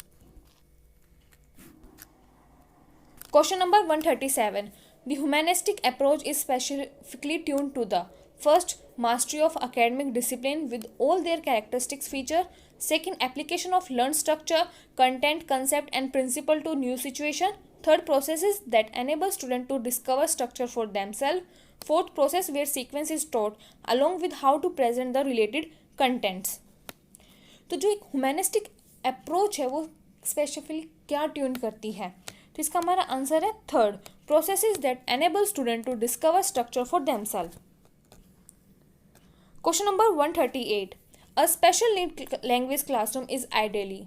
Speaker 1: Question number 137. The humanistic approach is specifically tuned to the first, mastery of academic discipline with all their characteristics feature. Second, application of learned structure, content, concept and principle to new situation. Third, processes that enable student to discover structure for themselves. Fourth, process where sequence is taught along with how to present the related contents. तो जो एक humanistic approach है वो specifically क्या tune करती है, तो इसका हमारा आंसर है third, processes that enable student to discover structure for themself. Question number 138. A special need language classroom is ideally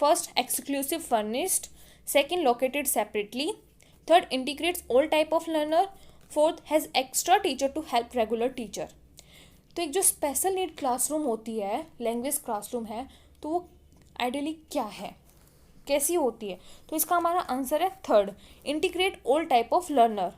Speaker 1: first exclusive furnished, second located separately, third integrates all type of learner, fourth has extra teacher to help regular teacher. तो एक जो special need classroom होती है, language classroom है, तो वो ideally क्या है, कैसी होती है, तो इसका हमारा आंसर है third, integrate all type of learner.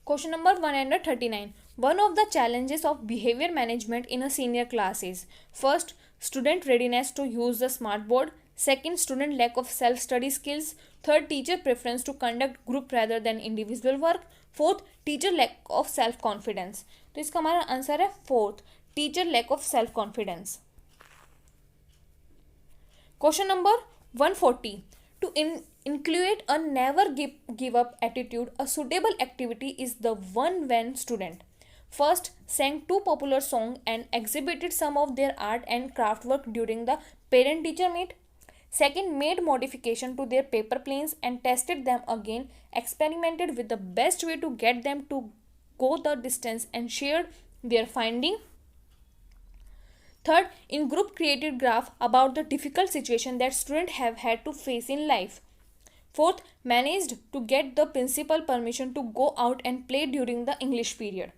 Speaker 1: Question number 139. One of the challenges of behaviour management in a senior class is first student readiness to use the smart board, second student lack of self study skills, third teacher preference to conduct group rather than individual work, fourth teacher lack of self confidence. तो इसका हमारा answer है fourth, teacher lack of self confidence. Question number 140. To include a never give up attitude, a suitable activity is the one when student first sang two popular songs and exhibited some of their art and craft work during the parent teacher meet, second made modification to their paper planes and tested them again, experimented with the best way to get them to go the distance and shared their finding, third, in group created graph about the difficult situation that students have had to face in life, fourth, managed to get the principal permission to go out and play during the English period.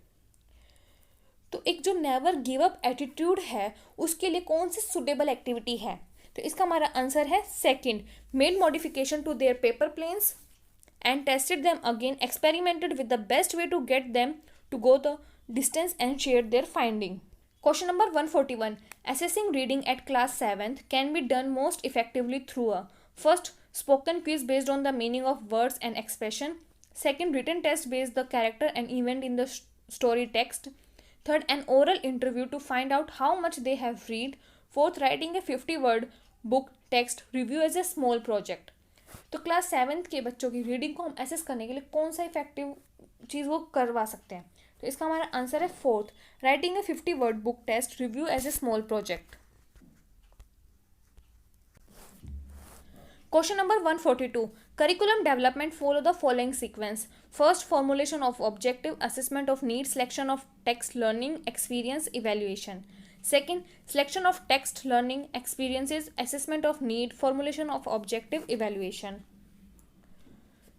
Speaker 1: तो एक जो never give up attitude है उसके लिए कौन सी suitable activity है, तो इसका हमारा आंसर है second, made modification to their paper planes and tested them again, experimented with the best way to get them to go the distance and shared their finding. Question number 141. Assessing reading at class 7th can be done most effectively through a first spoken quiz based on the meaning of words and expression, second written test based the character and event in the story text, third an oral interview to find out how much they have read, fourth writing a 50-word book text review as a small project. तो class 7th के बच्चों की reading को हम assess करने के लिए कौन सा इफेक्टिव चीज़ वो करवा सकते हैं? तो इसका हमारा आंसर है fourth, writing a 50-word book test review as a small project. Question number 142. Curriculum development follow the following sequence. First, formulation of objective, assessment of need, selection of text, learning, experience, evaluation. Second, selection of text, learning, experiences, assessment of need, formulation of objective, evaluation.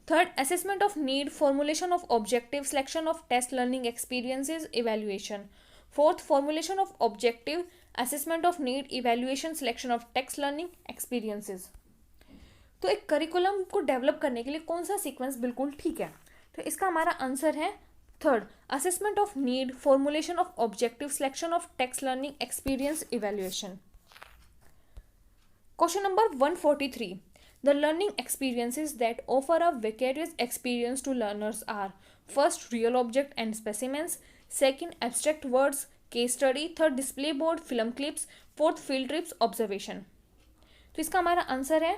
Speaker 1: Third, assessment of need, formulation of objective, selection of test, learning, experiences, evaluation. Fourth, formulation of objective, assessment of need, evaluation, selection of text, learning, experiences. तो एक curriculum को develop करने के लिए कौन सा sequence बिल्कुल ठीक है? तो इसका हमारा आंसर है third, assessment of need, formulation of objective, selection of text, learning, experience, evaluation. Question number 143. The learning experiences that offer a vicarious experience to learners are first, real object and specimens, second, abstract words, case study, third, display board, film clips, fourth, field trips, observation. तो इसका हमारा answer है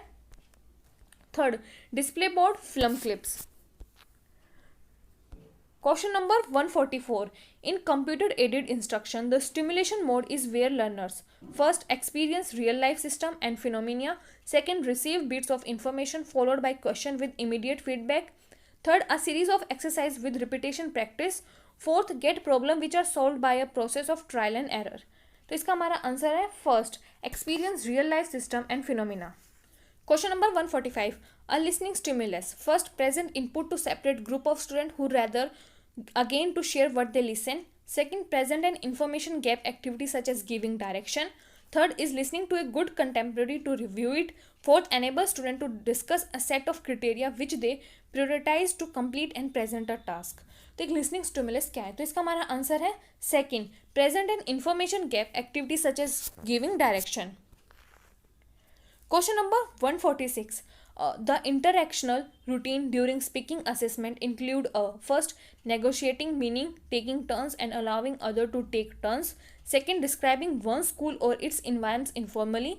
Speaker 1: third, display board, film clips. Question number 144. In computer aided instruction, the stimulation mode is where learners first experience real life system and phenomena, second receive bits of information followed by question with immediate feedback, third a series of exercise with repetition practice, fourth get problem which are solved by a process of trial and error. तो इसका हमारा answer है first, experience real life system and phenomena. Question number 145. A listening stimulus. First, present input to separate group of students who rather again to share what they listen. Second, present an information gap activity such as giving direction. Third is listening to a good contemporary to review it. Fourth, enable student to discuss a set of criteria which they prioritize to complete and present a task. तो एक listening stimulus क्या है? तो इसका हमारा answer है second, present an information gap activity such as giving direction. Question number 146. The interactional routine during speaking assessment include first, negotiating meaning, taking turns and allowing other to take turns. Second, describing one school or its environs informally.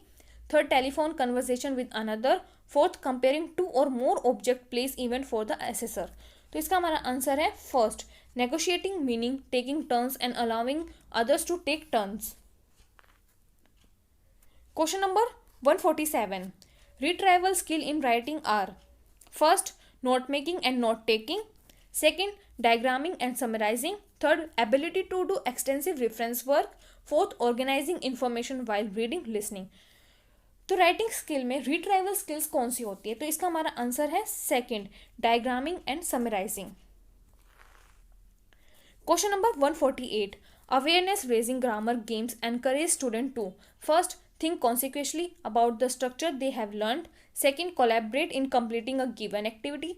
Speaker 1: Third, telephone conversation with another. Fourth, comparing two or more object place event for the assessor. तो इसका हमारा answer है first, negotiating meaning, taking turns and allowing others to take turns. Question number 147. Retrieval skill in writing are first, note making and note taking, second, diagramming and summarizing, third, ability to do extensive reference work, fourth, organizing information while reading, listening. तो writing skill में retrieval skills कौन सी होती है? तो इसका हमारा answer है second, diagramming and summarising. Question number 148. Awareness raising grammar games encourage student to first, think consequently about the structure they have learned. Second, collaborate in completing a given activity.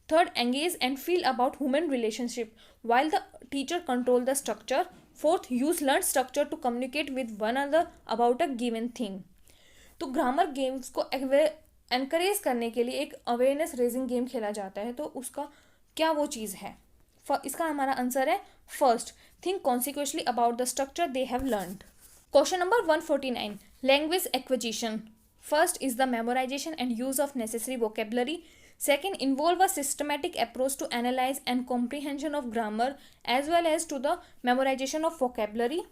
Speaker 1: Third, engage and feel about human relationship while the teacher control the structure. Fourth, use learned structure to communicate with one another about a given thing. तो grammar games को encourage करने के लिए एक awareness raising game खेला जाता है. तो उसका क्या वो चीज़ है? इसका हमारा आंसर है first, think consequently about the structure they have learned. Question number 149. Language acquisition. First is the memorization and use of necessary vocabulary. Second, involve a systematic approach to analyze and comprehension of grammar as well as to the memorization of vocabulary.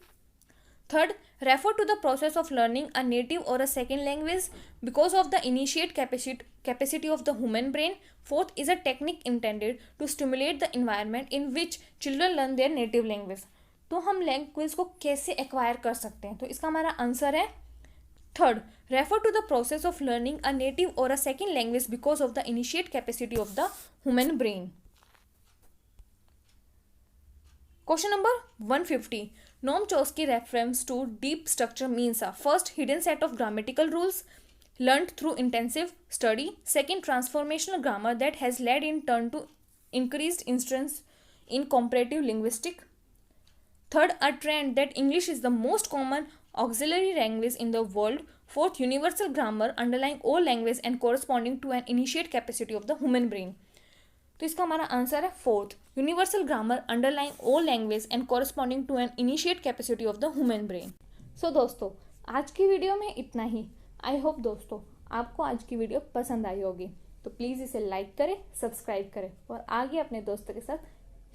Speaker 1: Third, refer to the process of learning a native or a second language because of the initiate capacity of the human brain. Fourth is a technique intended to stimulate the environment in which children learn their native language. तो हम language को कैसे acquire कर सकते हैं? तो इसका हमारा आंसर है third, refer to the process of learning a native or a second language because of the innate capacity of the human brain. Question number 150. Noam Chomsky reference to deep structure means a first, hidden set of grammatical rules. learned through intensive study. Second, transformational grammar that has led in turn to increased interest in comparative linguistics. Third, a trend that English is the most common auxiliary language in the world. Fourth, universal grammar underlying all language and corresponding to an initiate capacity of the human brain. तो इसका हमारा answer है fourth, universal grammar underlying all language and corresponding to an innate capacity of the human brain. So दोस्तों, आज की video में इतना ही। I hope दोस्तों आपको आज की वीडियो पसंद आई होगी, तो प्लीज़ इसे लाइक करें, सब्सक्राइब करें और आगे अपने दोस्तों के साथ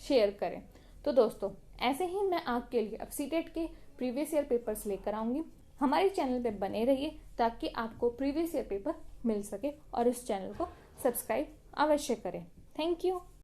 Speaker 1: शेयर करें। तो दोस्तों, ऐसे ही मैं आपके लिए अब सीटेट के प्रीवियस ईयर पेपर्स लेकर आऊँगी। हमारे चैनल पे बने रहिए ताकि आपको प्रीवियस ईयर पेपर मिल सके और इस चैनल को सब्सक्राइब अवश्य करें। Thank you.